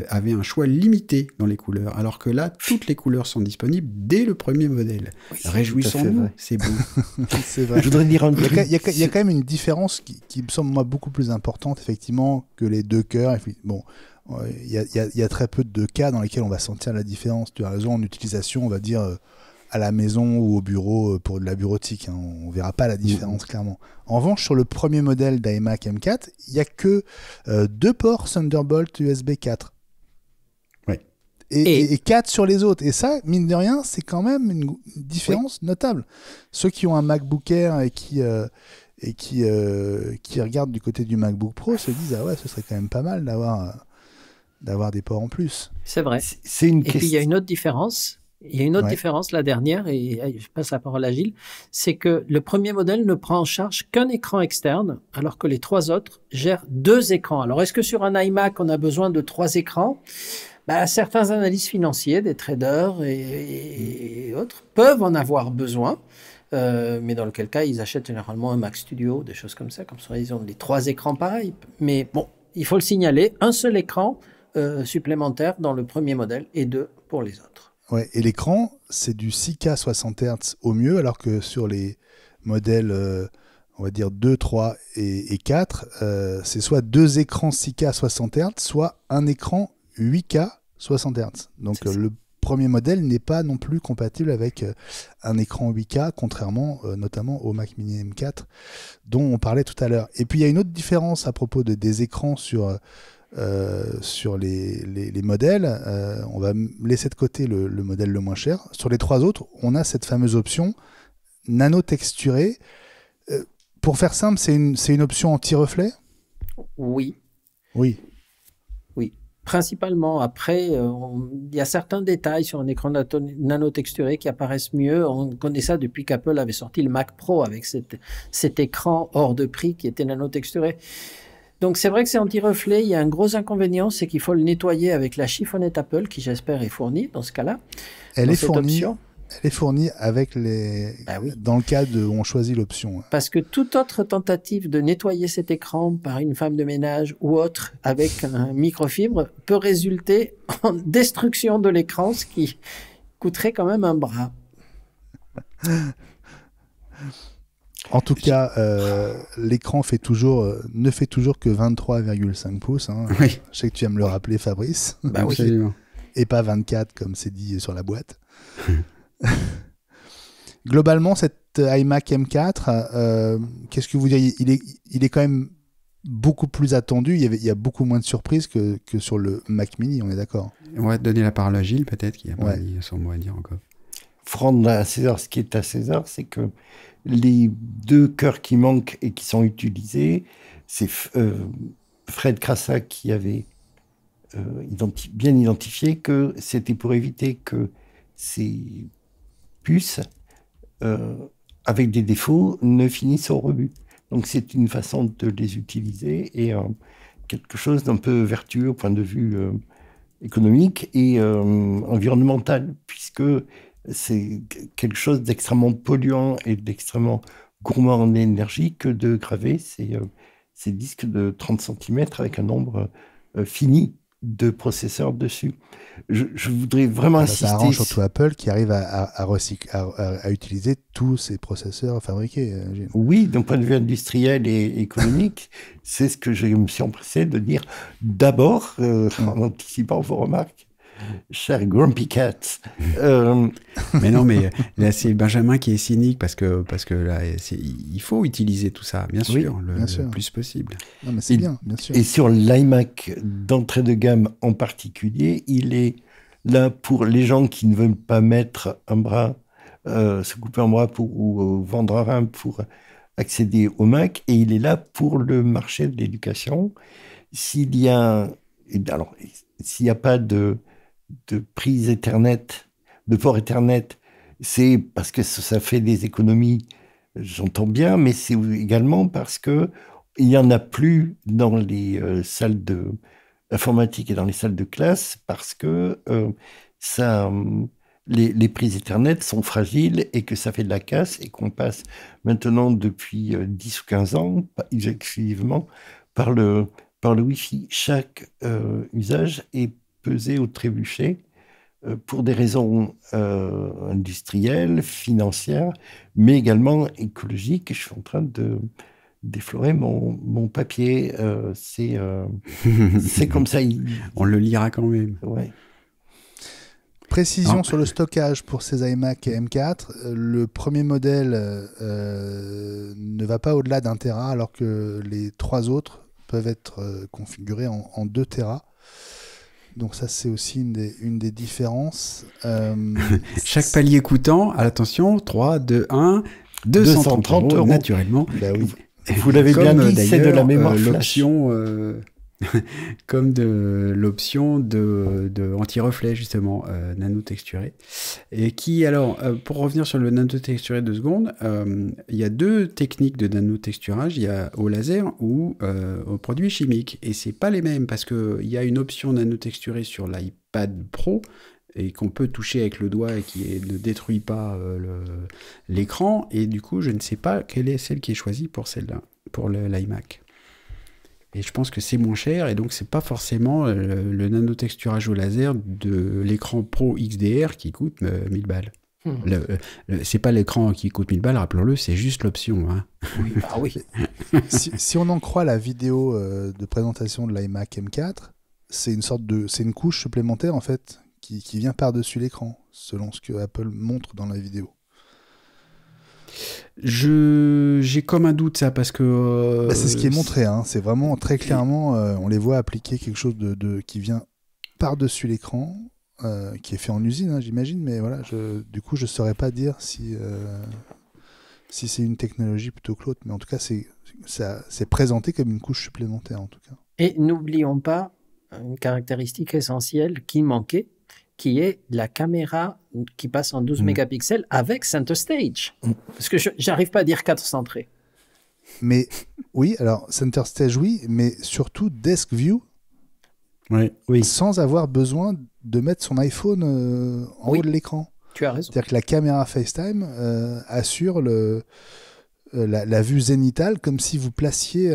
avait un choix limité dans les couleurs, alors que là, toutes les couleurs sont disponibles dès le premier modèle. Oui, réjouissons-nous, c'est beau. C'est vrai. Je voudrais dire il y a quand même une différence qui me semble moi beaucoup plus importante, effectivement, que les 2 cœurs. Bon, il y a très peu de cas dans lesquels on va sentir la différence. Tu as raison, en utilisation, on va dire... à la maison ou au bureau pour de la bureautique. Hein. On ne verra pas la différence, clairement. En revanche, sur le premier modèle d'iMac M4, il n'y a que 2 ports Thunderbolt USB 4. Ouais. Et 4 sur les autres. Et ça, mine de rien, c'est quand même une différence notable. Ceux qui ont un MacBook Air et qui regardent du côté du MacBook Pro se disent « Ah ouais, ce serait quand même pas mal d'avoir des ports en plus. » C'est vrai. C'est une puis, il y a une autre différence. Il y a une autre différence, la dernière, et je passe la parole à Gilles, c'est que le premier modèle ne prend en charge qu'un écran externe, alors que les 3 autres gèrent 2 écrans. Alors, est-ce que sur un iMac, on a besoin de 3 écrans ? Certains analystes financiers, des traders et autres, peuvent en avoir besoin. mais dans lequel cas ils achètent généralement un Mac Studio, des choses comme ça, comme ça ils ont les 3 écrans pareils. Mais bon, il faut le signaler, un seul écran supplémentaire dans le premier modèle et 2 pour les autres. Ouais, et l'écran, c'est du 6K 60 Hz au mieux, alors que sur les modèles, on va dire 2, 3 et 4, c'est soit 2 écrans 6K 60 Hz, soit un écran 8K 60 Hz. Donc le premier modèle n'est pas non plus compatible avec un écran 8K, contrairement notamment au Mac Mini M4 dont on parlait tout à l'heure. Et puis il y a une autre différence à propos des écrans sur les modèles. On va laisser de côté le modèle le moins cher. Sur les 3 autres, on a cette fameuse option nano-texturée. Pour faire simple, c'est une option anti-reflet ? Oui. Oui. Principalement, après, il y a certains détails sur un écran nano-texturé qui apparaissent mieux. On connaît ça depuis qu'Apple avait sorti le Mac Pro avec cet écran hors de prix qui était nano-texturé. Donc c'est vrai que c'est anti-reflet. Il y a un gros inconvénient, c'est qu'il faut le nettoyer avec la chiffonnette Apple, qui j'espère est fournie dans ce cas-là. Elle est fournie avec dans le cas où on choisit l'option. Parce que toute autre tentative de nettoyer cet écran par une femme de ménage ou autre avec un microfibre peut résulter en destruction de l'écran, ce qui coûterait quand même un bras. En tout cas, l'écran ne fait toujours que 23,5 pouces. Hein. Oui. Je sais que tu aimes le rappeler, Fabrice. Bah oui. Et pas 24 comme c'est dit sur la boîte. Globalement, cet iMac M4, qu'est-ce que vous diriez ? Il est quand même beaucoup plus attendu. Il y a beaucoup moins de surprises que sur le Mac Mini, on est d'accord ? On va donner la parole à Gilles, peut-être, qui a pas dit son mot à dire encore. Rendre à César ce qui est à César, c'est que les 2 cœurs qui manquent et qui sont utilisés, c'est Fred Krasa qui avait bien identifié que c'était pour éviter que ces puces, avec des défauts, ne finissent au rebut. Donc c'est une façon de les utiliser et quelque chose d'un peu vertueux au point de vue économique et environnemental, puisque c'est quelque chose d'extrêmement polluant et d'extrêmement gourmand en énergie que de graver ces disques de 30 cm avec un nombre fini de processeurs dessus. Je voudrais vraiment insister... Ça arrange surtout Apple qui arrive à utiliser tous ces processeurs fabriqués. Oui, d'un point de vue industriel et économique, c'est ce que je me suis empressé de dire d'abord, en anticipant vos remarques. Cher Grumpy Cat. Mais non, mais là, c'est Benjamin qui est cynique parce que là, il faut utiliser tout ça, bien sûr, le plus possible. Non, mais c'est bien sûr. Et sur l'iMac d'entrée de gamme en particulier, il est là pour les gens qui ne veulent pas mettre un bras, se couper un bras ou vendre un rein pour accéder au Mac, et il est là pour le marché de l'éducation. S'il n'y a pas de prise Ethernet, de port Ethernet, c'est parce que ça fait des économies, j'entends bien, mais c'est également parce que il n'y en a plus dans les salles d'informatique et dans les salles de classe, parce que les prises Ethernet sont fragiles et que ça fait de la casse, et qu'on passe maintenant depuis 10 ou 15 ans exclusivement par le Wi-Fi. Chaque usage est pesé ou trébuché pour des raisons industrielles, financières, mais également écologiques. Je suis en train de déflorer mon papier. C'est comme ça. On le lira quand même. Ouais. Précision sur le stockage pour ces iMac M4. Le premier modèle ne va pas au-delà d'1 Tera, alors que les 3 autres peuvent être configurés en 2 Tera. Donc ça, c'est aussi une des différences. Chaque palier coûtant, attention, 3, 2, 1, 230 €, naturellement. Bah oui. Vous l'avez bien dit, c'est de la mémoire flash. L'option, comme de l'option de anti-reflet, justement, nano-texturé. Et qui, alors, pour revenir sur le nano-texturé 2 secondes, il y a 2 techniques de nano-texturage. Il y a au laser ou aux produits chimiques. Et c'est pas les mêmes, parce qu'il y a une option nano-texturée sur l'iPad Pro et qu'on peut toucher avec le doigt et qui ne détruit pas l'écran. Et du coup, je ne sais pas quelle est celle qui est choisie pour celle-là, pour l'iMac. Et je pense que c'est moins cher, et donc c'est pas forcément le nanotexturage au laser de l'écran Pro XDR qui coûte 1000 balles. C'est pas l'écran qui coûte 1000 balles, rappelons-le, c'est juste l'option. Hein. Oui, bah oui. Si on en croit la vidéo de présentation de l'iMac M4, c'est une couche supplémentaire en fait qui vient par-dessus l'écran, selon ce que Apple montre dans la vidéo. J'ai comme un doute ça parce que c'est ce qui est montré, hein. C'est vraiment très clairement, on les voit appliquer quelque chose qui vient par-dessus l'écran, qui est fait en usine, hein, j'imagine, mais voilà, du coup je saurais pas dire si c'est une technologie plutôt que l'autre, mais en tout cas c'est présenté comme une couche supplémentaire en tout cas. Et n'oublions pas une caractéristique essentielle qui manquait, qui est la caméra qui passe en 12 mégapixels avec Center Stage. Parce que j'arrive pas à dire 400 traits. Mais oui, alors Center Stage, oui, mais surtout Desk View, oui. Sans avoir besoin de mettre son iPhone en haut de l'écran. Tu as raison. C'est-à-dire que la caméra FaceTime assure la vue zénitale comme si vous placiez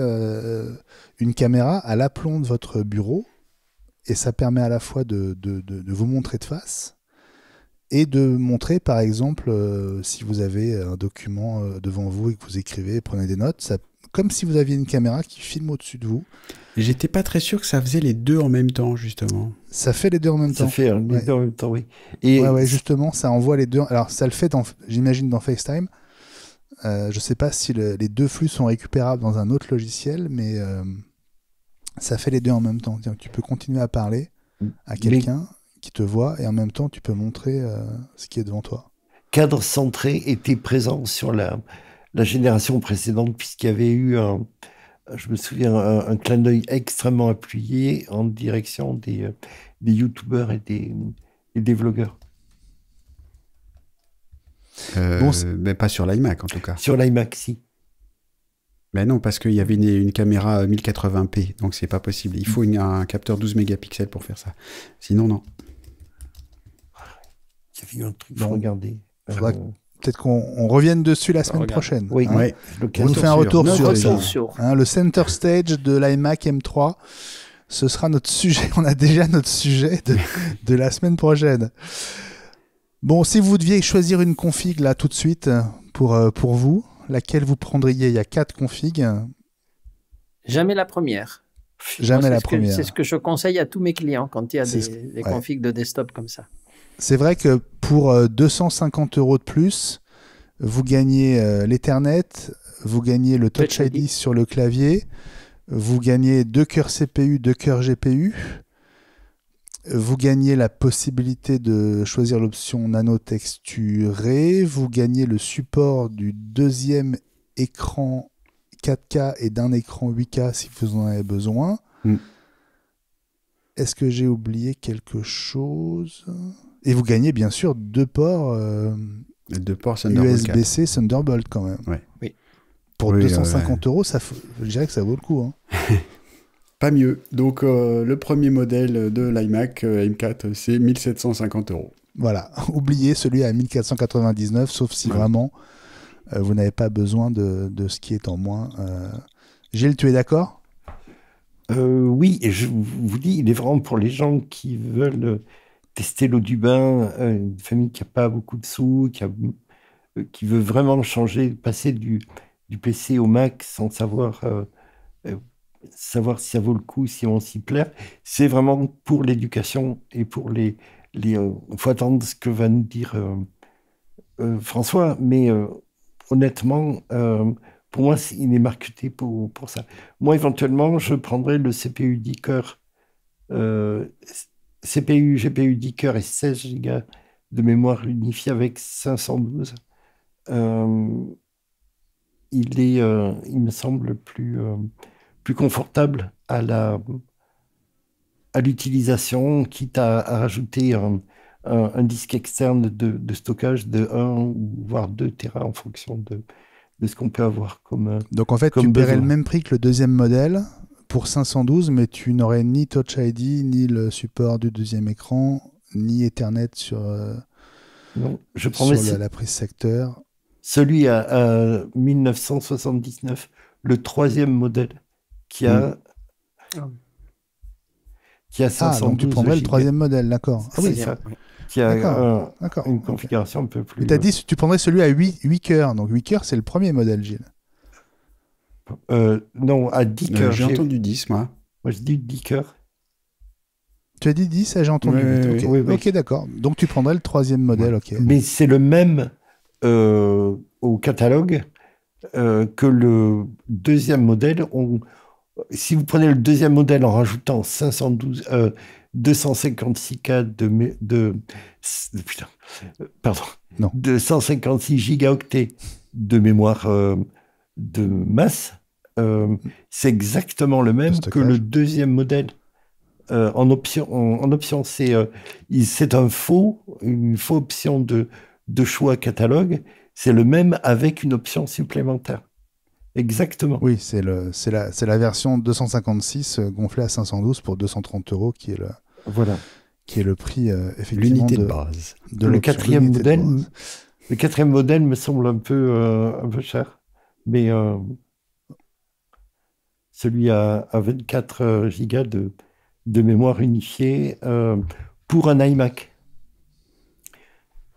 une caméra à l'aplomb de votre bureau. Et ça permet à la fois de vous montrer de face et de montrer, par exemple, si vous avez un document devant vous et que vous écrivez, prenez des notes, comme si vous aviez une caméra qui filme au-dessus de vous. J'étais pas très sûr que ça faisait les deux en même temps, justement. Ça fait les deux en même temps. Ça fait les deux en même temps, oui. Et justement, ça envoie les deux. Alors, ça le fait, j'imagine, dans FaceTime. Je sais pas si les deux flux sont récupérables dans un autre logiciel, mais... ça fait les deux en même temps. Tu peux continuer à parler à quelqu'un qui te voit et en même temps, tu peux montrer ce qui est devant toi. Cadre centré était présent sur la génération précédente puisqu'il y avait eu, je me souviens, un clin d'œil extrêmement appuyé en direction des youtubeurs et des vlogueurs. Mais pas sur l'iMac, en tout cas. Sur l'iMac, si. Ben non, parce qu'il y avait une caméra 1080p, donc c'est pas possible. Il faut un capteur 12 mégapixels pour faire ça. Sinon, non. Il y avait eu un truc, il faut regarder. Peut-être qu'on revienne dessus la semaine prochaine. Oui, hein. On nous fait un retour sur le Center Stage de l'iMac M3. Ce sera notre sujet. On a déjà notre sujet de la semaine prochaine. Bon, si vous deviez choisir une config là tout de suite pour vous, laquelle vous prendriez? Il y a 4 configs. Jamais la première. Jamais la première. C'est ce que je conseille à tous mes clients quand il y a des configs de desktop comme ça. C'est vrai que pour 250 € de plus, vous gagnez l'Ethernet, vous gagnez le Touch ID sur le clavier, vous gagnez 2 cœurs CPU, 2 cœurs GPU, vous gagnez la possibilité de choisir l'option nanotexturée, vous gagnez le support du deuxième écran 4K et d'un écran 8K si vous en avez besoin. Est-ce que j'ai oublié quelque chose? Et vous gagnez bien sûr 2 ports, USB-C Thunderbolt quand même. Ouais. Oui. Pour 250 €, je dirais que ça vaut le coup. Hein. Pas mieux. Donc, le premier modèle de l'iMac M4, c'est 1750 €. Voilà. Oubliez celui à 1499, sauf si vraiment vous n'avez pas besoin de ce qui est en moins. Gilles, tu es d'accord? Oui, et je vous dis, il est vraiment pour les gens qui veulent tester l'eau du bain, une famille qui n'a pas beaucoup de sous, qui veut vraiment changer, passer du PC au Mac sans savoir si ça vaut le coup, si on s'y plaît. C'est vraiment pour l'éducation et pour les faut attendre ce que va nous dire François, mais honnêtement, pour moi, il est marketé pour ça. Moi, éventuellement, je prendrais le CPU 10 cœurs, CPU, GPU 10 cœurs et 16 Go de mémoire unifiée avec 512. Il me semble plus confortable à l'utilisation, quitte à rajouter un disque externe de stockage de 1 voire 2 Tera en fonction de ce qu'on peut avoir comme. Donc en fait, tu paierais le même prix que le deuxième modèle pour 512, mais tu n'aurais ni Touch ID, ni le support du deuxième écran, ni Ethernet sur, Non, je sur prendrais la prise secteur. celui à 1979, le 3e modèle, qui a 512 donc tu prendrais le gigas. 3e modèle, d'accord. Ah C'est oui, ça. Qui a d'accord. une configuration un peu plus... Et tu as dit tu prendrais celui à 8 cœurs. Donc 8 cœurs, c'est le premier modèle, Gilles. non, à 10 cœurs. J'ai entendu 10, moi. Moi, je dis 10 cœurs. Tu as dit 10, j'ai entendu 8. oui. Ok, d'accord. Donc tu prendrais le 3e modèle, ok. Mais c'est le même au catalogue que le 2e modèle. Si vous prenez le 2e modèle en rajoutant 256K de 156 gigaoctets de mémoire de masse, c'est exactement le même que le 2e modèle. En option, c'est une fausse option de choix catalogue. C'est le même avec une option supplémentaire. Exactement. Oui, c'est la version 256 gonflée à 512 pour 230 € qui est le prix effectivement l'unité de base. Le 4e modèle. Le 4e modèle me semble un peu cher, mais celui à 24 gigas de mémoire unifiée pour un iMac.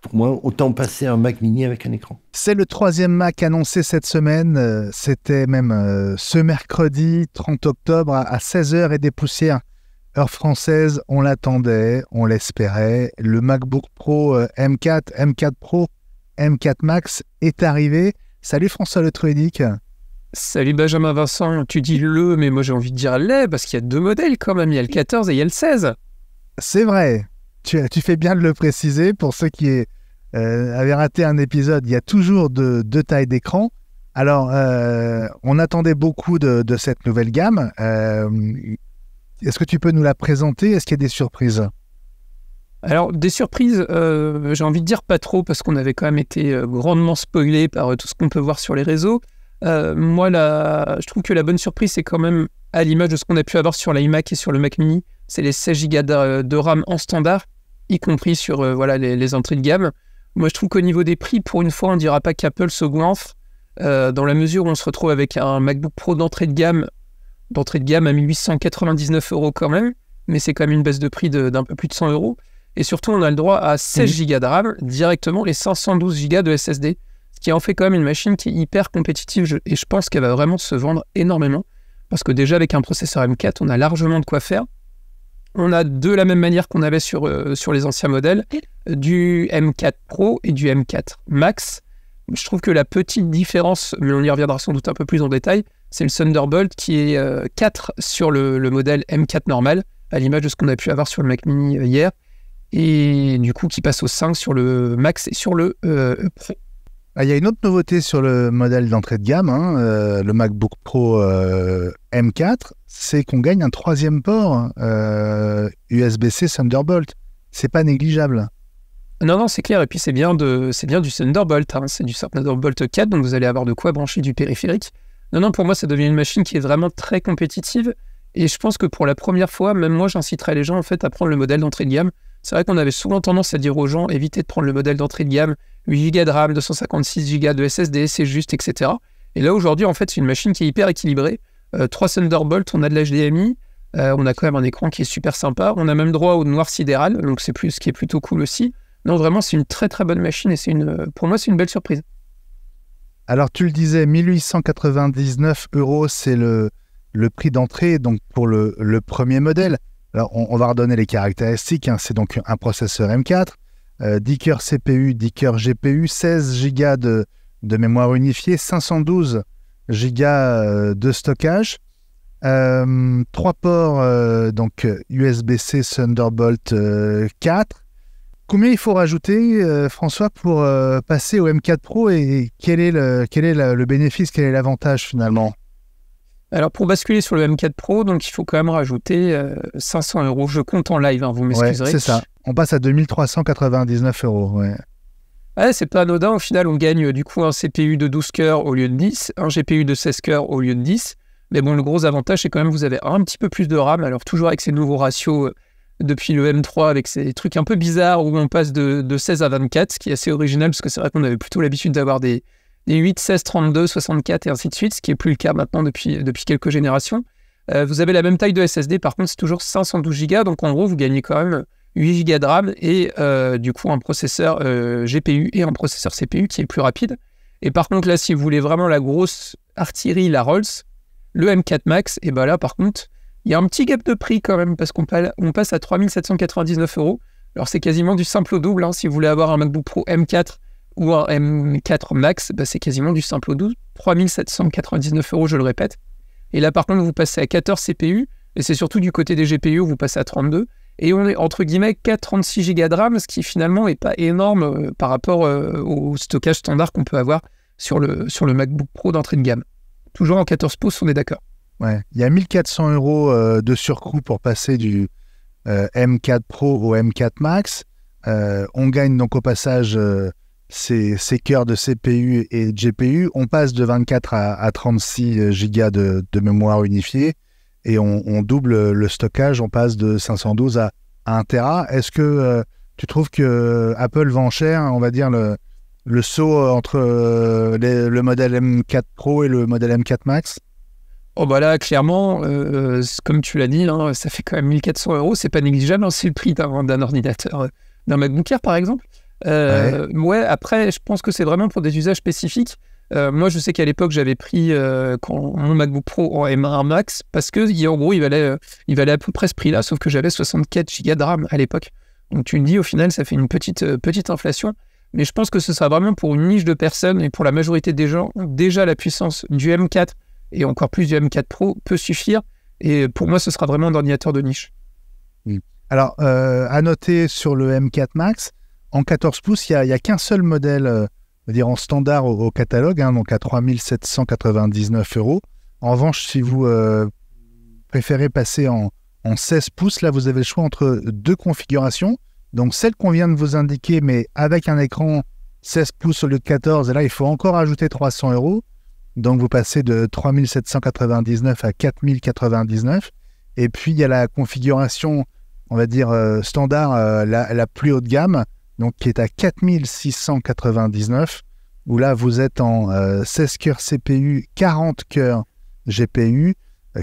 Pour moi, autant passer un Mac mini avec un écran. C'est le 3e Mac annoncé cette semaine. C'était même ce mercredi 30 octobre à 16h et des poussières. Heure française, on l'attendait, on l'espérait. Le MacBook Pro M4, M4 Pro, M4 Max est arrivé. Salut François Le Truedic. Salut Benjamin Vincent, tu dis le, mais moi j'ai envie de dire les, parce qu'il y a 2 modèles quand même, il y a le 14 et il y a le 16. C'est vrai, tu fais bien de le préciser. Pour ceux qui avaient raté un épisode, il y a toujours deux tailles d'écran. Alors, on attendait beaucoup de cette nouvelle gamme. Est-ce que tu peux nous la présenter? Est-ce qu'il y a des surprises? Alors, des surprises, j'ai envie de dire pas trop, parce qu'on avait quand même été grandement spoilé par tout ce qu'on peut voir sur les réseaux. Moi, je trouve que la bonne surprise, c'est quand même, à l'image de ce qu'on a pu avoir sur l'iMac et sur le Mac mini, c'est les 16 Go de RAM en standard, y compris sur les entrées de gamme. Moi, je trouve qu'au niveau des prix, pour une fois, on ne dira pas qu'Apple se goinfre, dans la mesure où on se retrouve avec un MacBook Pro d'entrée de gamme à 1899 € quand même, mais c'est quand même une baisse de prix d'un peu plus de 100 €. Et surtout, on a le droit à 16 Go de RAM directement et 512 Go de SSD, ce qui en fait quand même une machine qui est hyper compétitive, et je pense qu'elle va vraiment se vendre énormément, parce que déjà avec un processeur M4, on a largement de quoi faire. On a de la même manière qu'on avait sur les anciens modèles, du M4 Pro et du M4 Max. Je trouve que la petite différence, mais on y reviendra sans doute un peu plus en détail, c'est le Thunderbolt qui est 4 sur le modèle M4 normal, à l'image de ce qu'on a pu avoir sur le Mac mini hier, et du coup qui passe au 5 sur le Max et sur le Pro. Il y a une autre nouveauté sur le modèle d'entrée de gamme, le MacBook Pro M4, c'est qu'on gagne un 3e port USB-C Thunderbolt. C'est pas négligeable. Non, c'est clair, et puis c'est bien du Thunderbolt, c'est du Thunderbolt 4, donc vous allez avoir de quoi brancher du périphérique. Non, pour moi, ça devient une machine qui est vraiment très compétitive, et je pense que pour la première fois, même moi, j'inciterais les gens en fait à prendre le modèle d'entrée de gamme. C'est vrai qu'on avait souvent tendance à dire aux gens, évitez de prendre le modèle d'entrée de gamme, 8 Go de RAM, 256 Go de SSD, c'est juste, etc. Et là, aujourd'hui, en fait, c'est une machine qui est hyper équilibrée. 3 Thunderbolt, on a de l'HDMI, on a quand même un écran qui est super sympa, on a même droit au noir sidéral, donc c'est ce qui est plutôt cool aussi. Non, vraiment, c'est une très très bonne machine, et pour moi, c'est une belle surprise. Alors, tu le disais, 1899 €, c'est le prix d'entrée, donc pour le premier modèle. Alors, on va redonner les caractéristiques. C'est donc un processeur M4, 10 cœurs CPU, 10 cœurs GPU, 16 Go de mémoire unifiée, 512 Go de stockage, 3 ports donc USB-C Thunderbolt 4. Combien il faut rajouter, François, pour passer au M4 Pro, et quel est le bénéfice, quel est l'avantage finalement? Alors, pour basculer sur le M4 Pro, donc il faut quand même rajouter 500 €. Je compte en live, vous m'excuserez. Ouais, c'est ça. On passe à 2399 €. Ouais. Ouais, c'est pas anodin. Au final, on gagne du coup un CPU de 12 cœurs au lieu de 10, un GPU de 16 cœurs au lieu de 10. Mais bon, le gros avantage, c'est quand même que vous avez un petit peu plus de RAM. Alors, toujours avec ces nouveaux ratios depuis le M3 avec ces trucs un peu bizarres où on passe de 16 à 24, ce qui est assez original parce que c'est vrai qu'on avait plutôt l'habitude d'avoir des 8, 16, 32, 64 et ainsi de suite, ce qui n'est plus le cas maintenant depuis quelques générations. Vous avez la même taille de SSD, par contre c'est toujours 512 Go, donc en gros vous gagnez quand même 8 Go de RAM et du coup un processeur GPU et un processeur CPU qui est plus rapide. Et par contre là, si vous voulez vraiment la grosse artillerie, la Rolls, le M4 Max, et ben là par contre, il y a un petit gap de prix quand même, parce qu'on passe à 3 799 €. Alors c'est quasiment du simple au double, hein. Si vous voulez avoir un MacBook Pro M4 ou un M4 Max, bah, c'est quasiment du simple au double, 3 799 €, je le répète. Et là par contre, vous passez à 14 CPU, et c'est surtout du côté des GPU où vous passez à 32, et on est entre guillemets qu'à 36 Go de RAM, ce qui finalement n'est pas énorme par rapport au stockage standard qu'on peut avoir sur le MacBook Pro d'entrée de gamme. Toujours en 14 pouces, on est d'accord. Ouais. Il y a 1 400 € de surcoût pour passer du M4 Pro au M4 Max. On gagne donc au passage ces cœurs de CPU et de GPU. On passe de 24 à 36 Go de mémoire unifiée et on double le stockage. On passe de 512 à 1 Tera. Est-ce que tu trouves que Apple vend cher, on va dire, le saut entre le modèle M4 Pro et le modèle M4 Max? Oh bah là, clairement, comme tu l'as dit, hein, ça fait quand même 1 400 €, c'est pas négligeable, hein, c'est le prix d'un ordinateur, d'un MacBook Air par exemple. Ouais, après, je pense que c'est vraiment pour des usages spécifiques. Moi, je sais qu'à l'époque, j'avais pris mon MacBook Pro en M1 Max parce que, en gros, il valait à peu près ce prix-là, sauf que j'avais 64 Go de RAM à l'époque. Donc tu me dis, au final, ça fait une petite inflation. Mais je pense que ce sera vraiment pour une niche de personnes et pour la majorité des gens, déjà la puissance du M4 et encore plus du M4 Pro peut suffire. Et pour moi, ce sera vraiment un ordinateur de niche. Alors, à noter sur le M4 Max, en 14 pouces, il n'y a qu'un seul modèle, on va dire en standard au catalogue, hein, donc à 3 799 €. En revanche, si vous préférez passer en 16 pouces, là, vous avez le choix entre deux configurations. Donc, celle qu'on vient de vous indiquer, mais avec un écran 16 pouces au lieu de 14, et là, il faut encore ajouter 300 €. Donc, vous passez de 3 799 à 4 099. Et puis, il y a la configuration, on va dire, standard, la plus haute gamme, donc qui est à 4 699, où là, vous êtes en 16 cœurs CPU, 40 cœurs GPU,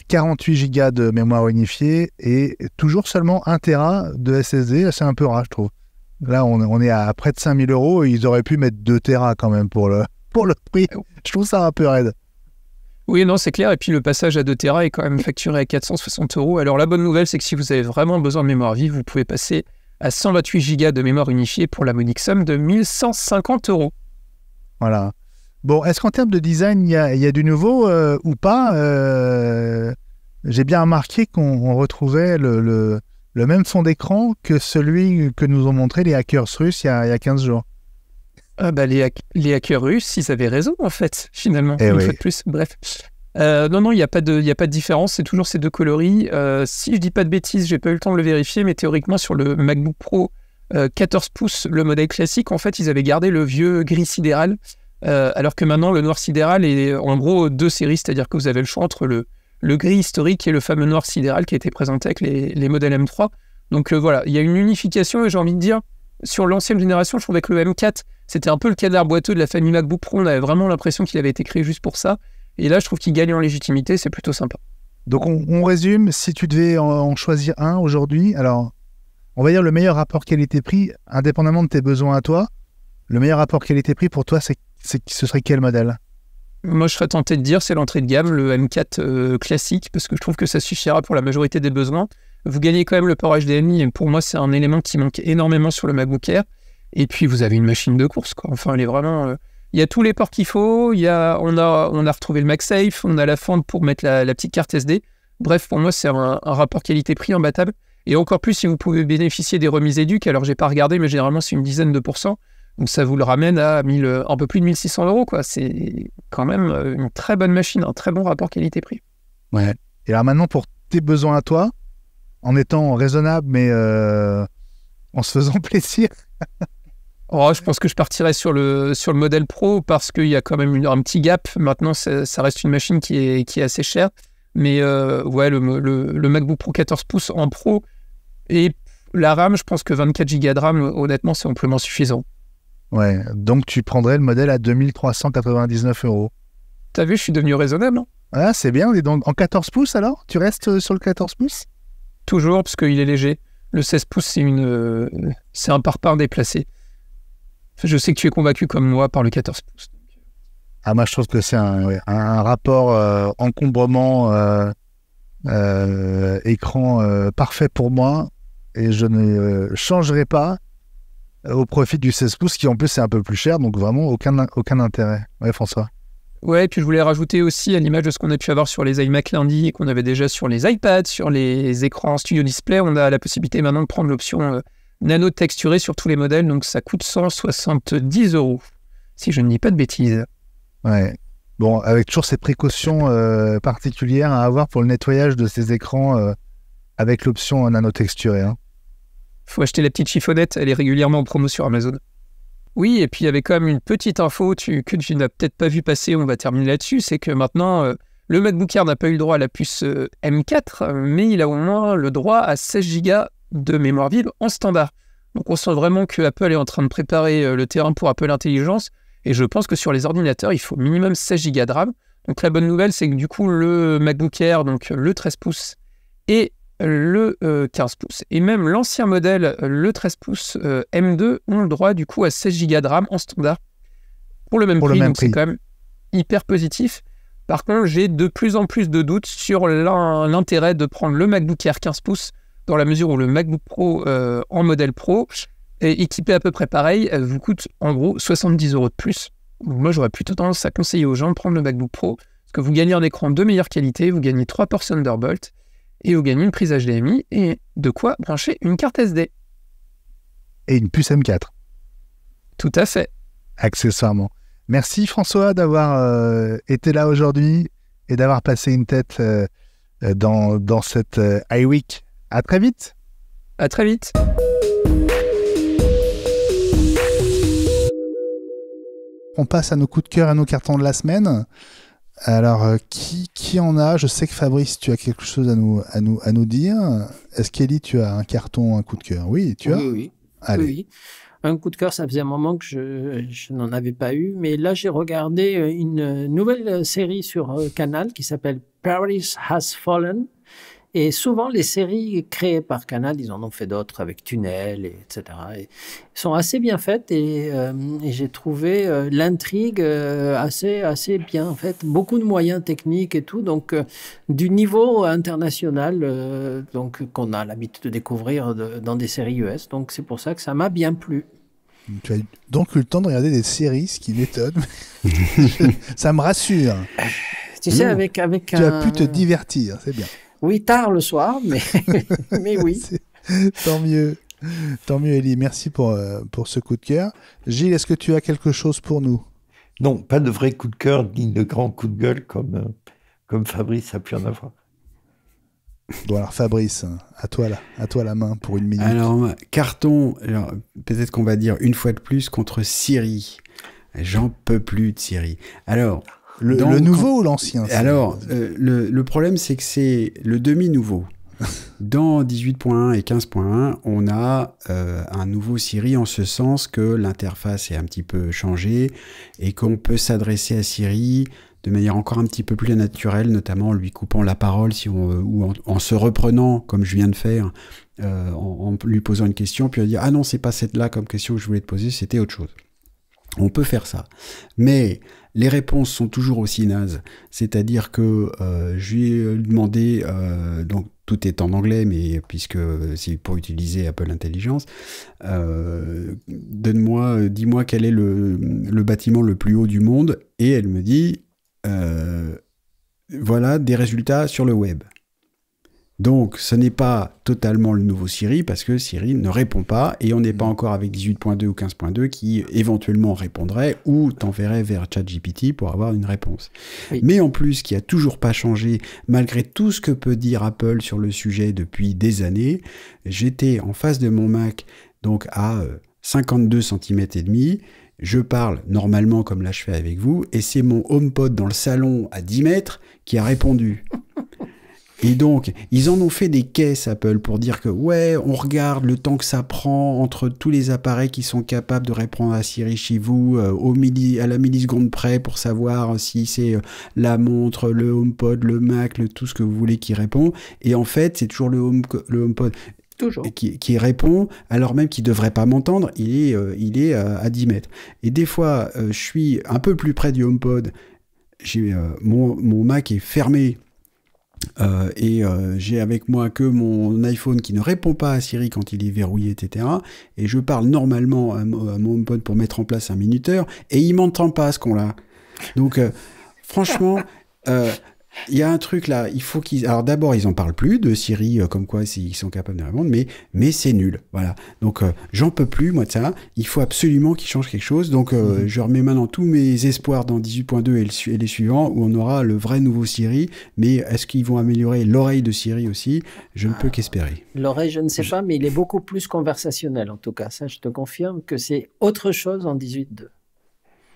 48 Go de mémoire unifiée et toujours seulement 1 Tera de SSD. C'est un peu rare, je trouve. Là, on est à près de 5 000 €. Ils auraient pu mettre 2 Tera quand même pour le prix. Je trouve ça un peu raide. Oui, non, c'est clair. Et puis, le passage à 2 Tera est quand même facturé à 460 €. Alors, la bonne nouvelle, c'est que si vous avez vraiment besoin de mémoire vive, vous pouvez passer à 128 Go de mémoire unifiée pour la modique somme de 1 150 €. Voilà. Bon, est-ce qu'en termes de design, il y a du nouveau ou pas? J'ai bien remarqué qu'on retrouvait le même fond d'écran que celui que nous ont montré les hackers russes il y a 15 jours. Ah bah les hackers russes, ils avaient raison en fait, finalement, une fois de plus. Bref. Non, il n'y a pas de différence, c'est toujours ces deux coloris. Si je dis pas de bêtises, j'ai pas eu le temps de le vérifier, mais théoriquement sur le MacBook Pro 14 pouces, le modèle classique, en fait, ils avaient gardé le vieux gris sidéral, alors que maintenant, le noir sidéral est en gros deux séries, c'est-à-dire que vous avez le choix entre le gris historique et le fameux noir sidéral qui a été présenté avec les modèles M3. Donc voilà, il y a une unification et j'ai envie de dire, sur l'ancienne génération, je trouvais que le M4, c'était un peu le canard boiteux de la famille MacBook Pro, on avait vraiment l'impression qu'il avait été créé juste pour ça. Et là, je trouve qu'il gagne en légitimité, c'est plutôt sympa. Donc on résume, si tu devais en choisir un aujourd'hui, alors on va dire le meilleur rapport qualité-prix, indépendamment de tes besoins à toi, le meilleur rapport qualité-prix pour toi, ce serait quel modèle? Moi, je serais tenté de dire c'est l'entrée de gamme, le M4 classique, parce que je trouve que ça suffira pour la majorité des besoins. Vous gagnez quand même le port HDMI, et pour moi, c'est un élément qui manque énormément sur le MacBook Air. Et puis, vous avez une machine de course, quoi. Enfin, elle est vraiment... Il y a tous les ports qu'il faut, on a retrouvé le MagSafe, on a la fente pour mettre la petite carte SD. Bref, pour moi, c'est un rapport qualité-prix imbattable. Et encore plus si vous pouvez bénéficier des remises éduques. Alors, j'ai pas regardé, mais généralement, c'est une dizaine de pourcents. Donc, ça vous le ramène à un peu plus de 1 600 €, quoi. C'est quand même une très bonne machine, un très bon rapport qualité-prix. Ouais. Et alors maintenant, pour tes besoins à toi, en étant raisonnable, mais en se faisant plaisir. Oh, je pense que je partirais sur le modèle Pro parce qu'il y a quand même un petit gap. Maintenant, ça reste une machine qui est assez chère. Mais ouais, le MacBook Pro 14 pouces en Pro est La RAM, je pense que 24 Go de RAM, honnêtement, c'est amplement suffisant. Ouais, donc tu prendrais le modèle à 2399 €. T'as vu, je suis devenu raisonnable. Hein. Ah, c'est bien. Et donc, en 14 pouces alors? Tu restes sur le 14 pouces? Toujours, parce qu'il est léger. Le 16 pouces, c'est un parpaing déplacé. Je sais que tu es convaincu comme moi par le 14 pouces. Ah, moi, je trouve que c'est un rapport encombrement écran parfait pour moi. Et je ne changerai pas au profit du 16 pouces, qui en plus est un peu plus cher. Donc, vraiment, aucun intérêt. Ouais, François. Ouais, et puis je voulais rajouter aussi, à l'image de ce qu'on a pu avoir sur les iMac lundi et qu'on avait déjà sur les iPads, sur les écrans Studio Display, on a la possibilité maintenant de prendre l'option nano texturée sur tous les modèles, donc ça coûte 170 €, si je ne dis pas de bêtises. Ouais. Bon, avec toujours ces précautions particulières à avoir pour le nettoyage de ces écrans avec l'option nano texturée. Hein. Faut acheter la petite chiffonnette, elle est régulièrement en promo sur Amazon. Oui, et puis il y avait quand même une petite info que tu n'as peut-être pas vu passer, on va terminer là-dessus, c'est que maintenant, le MacBook Air n'a pas eu le droit à la puce M4, mais il a au moins le droit à 16 Go de mémoire vive en standard. Donc on sent vraiment que Apple est en train de préparer le terrain pour Apple Intelligence, et je pense que sur les ordinateurs, il faut minimum 16 Go de RAM. Donc la bonne nouvelle, c'est que du coup, le MacBook Air, donc le 13 pouces, et le 15 pouces, et même l'ancien modèle, le 13 pouces M2, ont le droit du coup à 16 Go de RAM en standard pour le même prix, donc c'est quand même hyper positif. Par contre, j'ai de plus en plus de doutes sur l'intérêt de prendre le MacBook Air 15 pouces, dans la mesure où le MacBook Pro en modèle Pro, équipé à peu près pareil, vous coûte en gros 70 € de plus. Donc moi, j'aurais plutôt tendance à conseiller aux gens de prendre le MacBook Pro, parce que vous gagnez un écran de meilleure qualité, vous gagnez 3 ports Thunderbolt, et vous gagnez une prise HDMI et de quoi brancher une carte SD. Et une puce M4. Tout à fait. Accessoirement. Merci François d'avoir été là aujourd'hui et d'avoir passé une tête dans cette iWeek. À très vite. À très vite. On passe à nos coups de cœur et nos cartons de la semaine. Alors, qui en a? Je sais que Fabrice, tu as quelque chose à nous dire. Est-ce qu'Elie, tu as un carton, un coup de cœur? Oui, tu as? Oui. Allez. Oui. Un coup de cœur, ça faisait un moment que je n'en avais pas eu. Mais là, j'ai regardé une nouvelle série sur Canal qui s'appelle Paris Has Fallen. Et souvent, les séries créées par Canal, ils en ont fait d'autres avec Tunnel, etc. Et sont assez bien faites et j'ai trouvé l'intrigue assez bien en fait. Beaucoup de moyens techniques et tout, donc du niveau international donc qu'on a l'habitude de découvrir dans des séries US. Donc c'est pour ça que ça m'a bien plu. Tu as donc eu le temps de regarder des séries, ce qui m'étonne. Ça me rassure. Tu sais, avec tu as pu te divertir, c'est bien. Oui, tard le soir, mais, mais oui. Tant mieux. Tant mieux, Elie. Merci pour ce coup de cœur. Gilles, est-ce que tu as quelque chose pour nous? Non, pas de vrai coup de cœur, ni de grand coup de gueule comme Fabrice a pu en avoir. Bon, alors Fabrice, à toi la main pour une minute. Alors, carton, peut-être qu'on va dire une fois de plus contre Siri. J'en peux plus de Siri. Alors... Le nouveau ou l'ancien? Alors, le problème, c'est que c'est le demi-nouveau. Dans 18.1 et 15.1, on a un nouveau Siri en ce sens que l'interface est un petit peu changée et qu'on peut s'adresser à Siri de manière encore un petit peu plus naturelle, notamment en lui coupant la parole ou en se reprenant, comme je viens de faire, en lui posant une question, puis elle dit « Ah non, c'est pas cette-là comme question que je voulais te poser, c'était autre chose ». On peut faire ça. Mais les réponses sont toujours aussi nazes. C'est-à-dire que je lui ai demandé, donc tout est en anglais, mais puisque c'est pour utiliser Apple Intelligence, dis-moi quel est le bâtiment le plus haut du monde, et elle me dit, voilà des résultats sur le web. Donc, ce n'est pas totalement le nouveau Siri, parce que Siri ne répond pas, et on n'est pas encore avec 18.2 ou 15.2 qui éventuellement répondrait, ou t'enverrait vers ChatGPT pour avoir une réponse. Oui. Mais en plus, qui a toujours pas changé, malgré tout ce que peut dire Apple sur le sujet depuis des années, j'étais en face de mon Mac, donc à 52 cm et demi, je parle normalement comme là je fais avec vous, et c'est mon HomePod dans le salon à 10 mètres qui a répondu. Et donc, ils en ont fait des caisses, Apple, pour dire que, ouais, on regarde le temps que ça prend entre tous les appareils qui sont capables de répondre à Siri chez vous, à la milliseconde près, pour savoir si c'est la montre, le HomePod, le Mac, tout ce que vous voulez qui répond. Et en fait, c'est toujours le HomePod qui répond, alors même qu'il ne devrait pas m'entendre, il est à 10 mètres. Et des fois, je suis un peu plus près du HomePod, mon Mac est fermé, et j'ai avec moi que mon iPhone qui ne répond pas à Siri quand il est verrouillé, etc. Et je parle normalement à mon HomePod pour mettre en place un minuteur, et il m'entend pas, ce con-là. Donc, franchement, il y a un truc là, il faut qu'ils... Alors d'abord, ils en parlent plus de Siri, comme quoi ils sont capables de répondre, mais c'est nul, voilà. Donc j'en peux plus, moi, de ça. Il faut absolument qu'ils changent quelque chose. Donc je remets maintenant tous mes espoirs dans 18.2 et les suivants, où on aura le vrai nouveau Siri. Mais est-ce qu'ils vont améliorer l'oreille de Siri aussi? Je ne peux qu'espérer. L'oreille, je ne sais pas, mais il est beaucoup plus conversationnel, en tout cas. Ça, je te confirme que c'est autre chose en 18.2.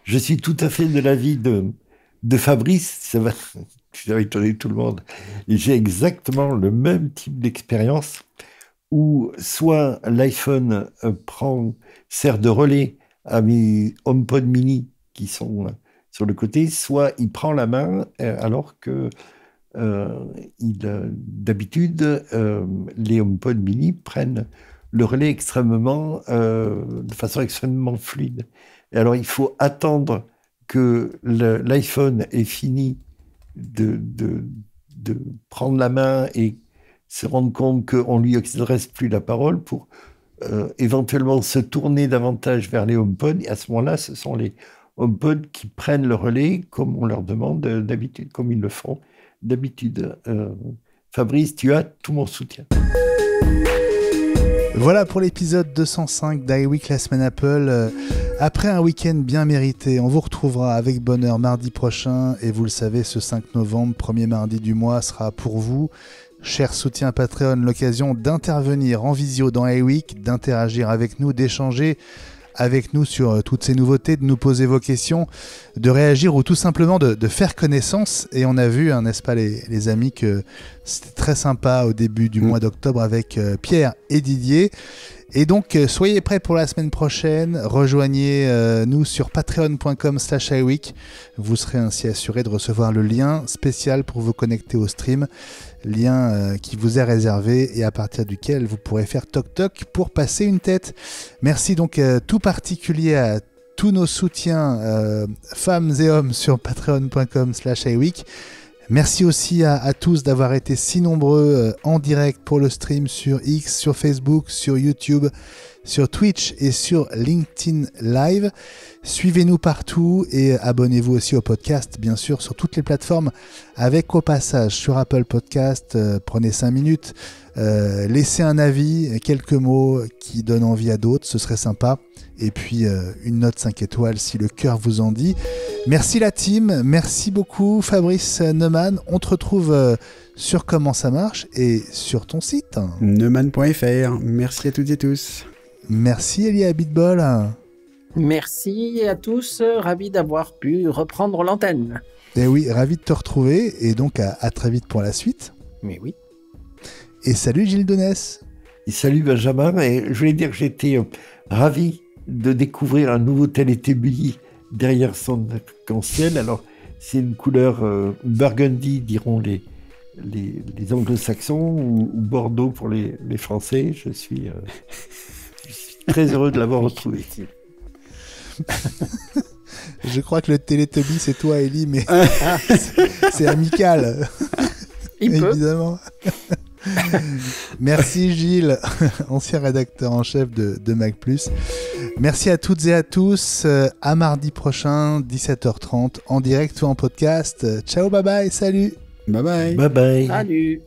Je suis tout à fait de l'avis de Fabrice, ça va étonner tout le monde. Et j'ai exactement le même type d'expérience où soit l'iPhone sert de relais à mes HomePod mini qui sont sur le côté, soit il prend la main alors que d'habitude, les HomePod mini prennent le relais de façon extrêmement fluide. Et alors, il faut attendre que l'iPhone ait fini de prendre la main et se rendre compte qu'on ne lui adresse plus la parole pour éventuellement se tourner davantage vers les HomePod. Et à ce moment-là, ce sont les HomePod qui prennent le relais comme on leur demande d'habitude, comme ils le font d'habitude. Fabrice, tu as tout mon soutien. Voilà pour l'épisode 205 d'iWeek, la semaine Apple. Après un week-end bien mérité, on vous retrouvera avec bonheur mardi prochain. Et vous le savez, ce 5 novembre, premier mardi du mois, sera pour vous, chers soutiens Patreon, l'occasion d'intervenir en visio dans iWeek, d'interagir avec nous, d'échanger avec nous sur toutes ces nouveautés, de nous poser vos questions, de réagir ou tout simplement de faire connaissance. Et on a vu, n'est-ce pas les amis, que c'était très sympa au début du mois d'octobre avec Pierre et Didier. Et donc, soyez prêts pour la semaine prochaine. Rejoignez-nous sur patreon.com/iWeek. Vous serez ainsi assuré de recevoir le lien spécial pour vous connecter au stream. Lien qui vous est réservé et à partir duquel vous pourrez faire toc-toc pour passer une tête. Merci donc tout particulier à tous nos soutiens, femmes et hommes, sur patreon.com/iWeek. Merci aussi à tous d'avoir été si nombreux en direct pour le stream sur X, sur Facebook, sur YouTube, sur Twitch et sur LinkedIn Live. Suivez-nous partout et abonnez-vous aussi au podcast, bien sûr, sur toutes les plateformes, avec au passage sur Apple Podcast. Prenez 5 minutes, laissez un avis, quelques mots qui donnent envie à d'autres, ce serait sympa. Et puis une note 5 étoiles si le cœur vous en dit. Merci la team, merci beaucoup Fabrice Neumann. On te retrouve sur Comment ça marche et sur ton site. Neumann.fr, merci à toutes et tous. Merci Elie Abitbol. Merci à tous, ravi d'avoir pu reprendre l'antenne. Et oui, ravi de te retrouver et donc à très vite pour la suite. Mais oui. Et salut Gilles Donès. Et salut Benjamin, et je voulais dire que j'étais ravi de découvrir un nouveau Télétubby derrière son arc-en-ciel. Alors, c'est une couleur burgundy, diront les anglo-saxons, ou Bordeaux pour les Français. Je suis très heureux de l'avoir retrouvé. Je crois que le Télétubby, c'est toi, Ellie, mais c'est amical. Évidemment. Merci Gilles, ancien rédacteur en chef de Mac+. Merci à toutes et à tous. À mardi prochain, 17h30, en direct ou en podcast. Ciao, bye bye, salut. Bye bye. Bye bye. Salut.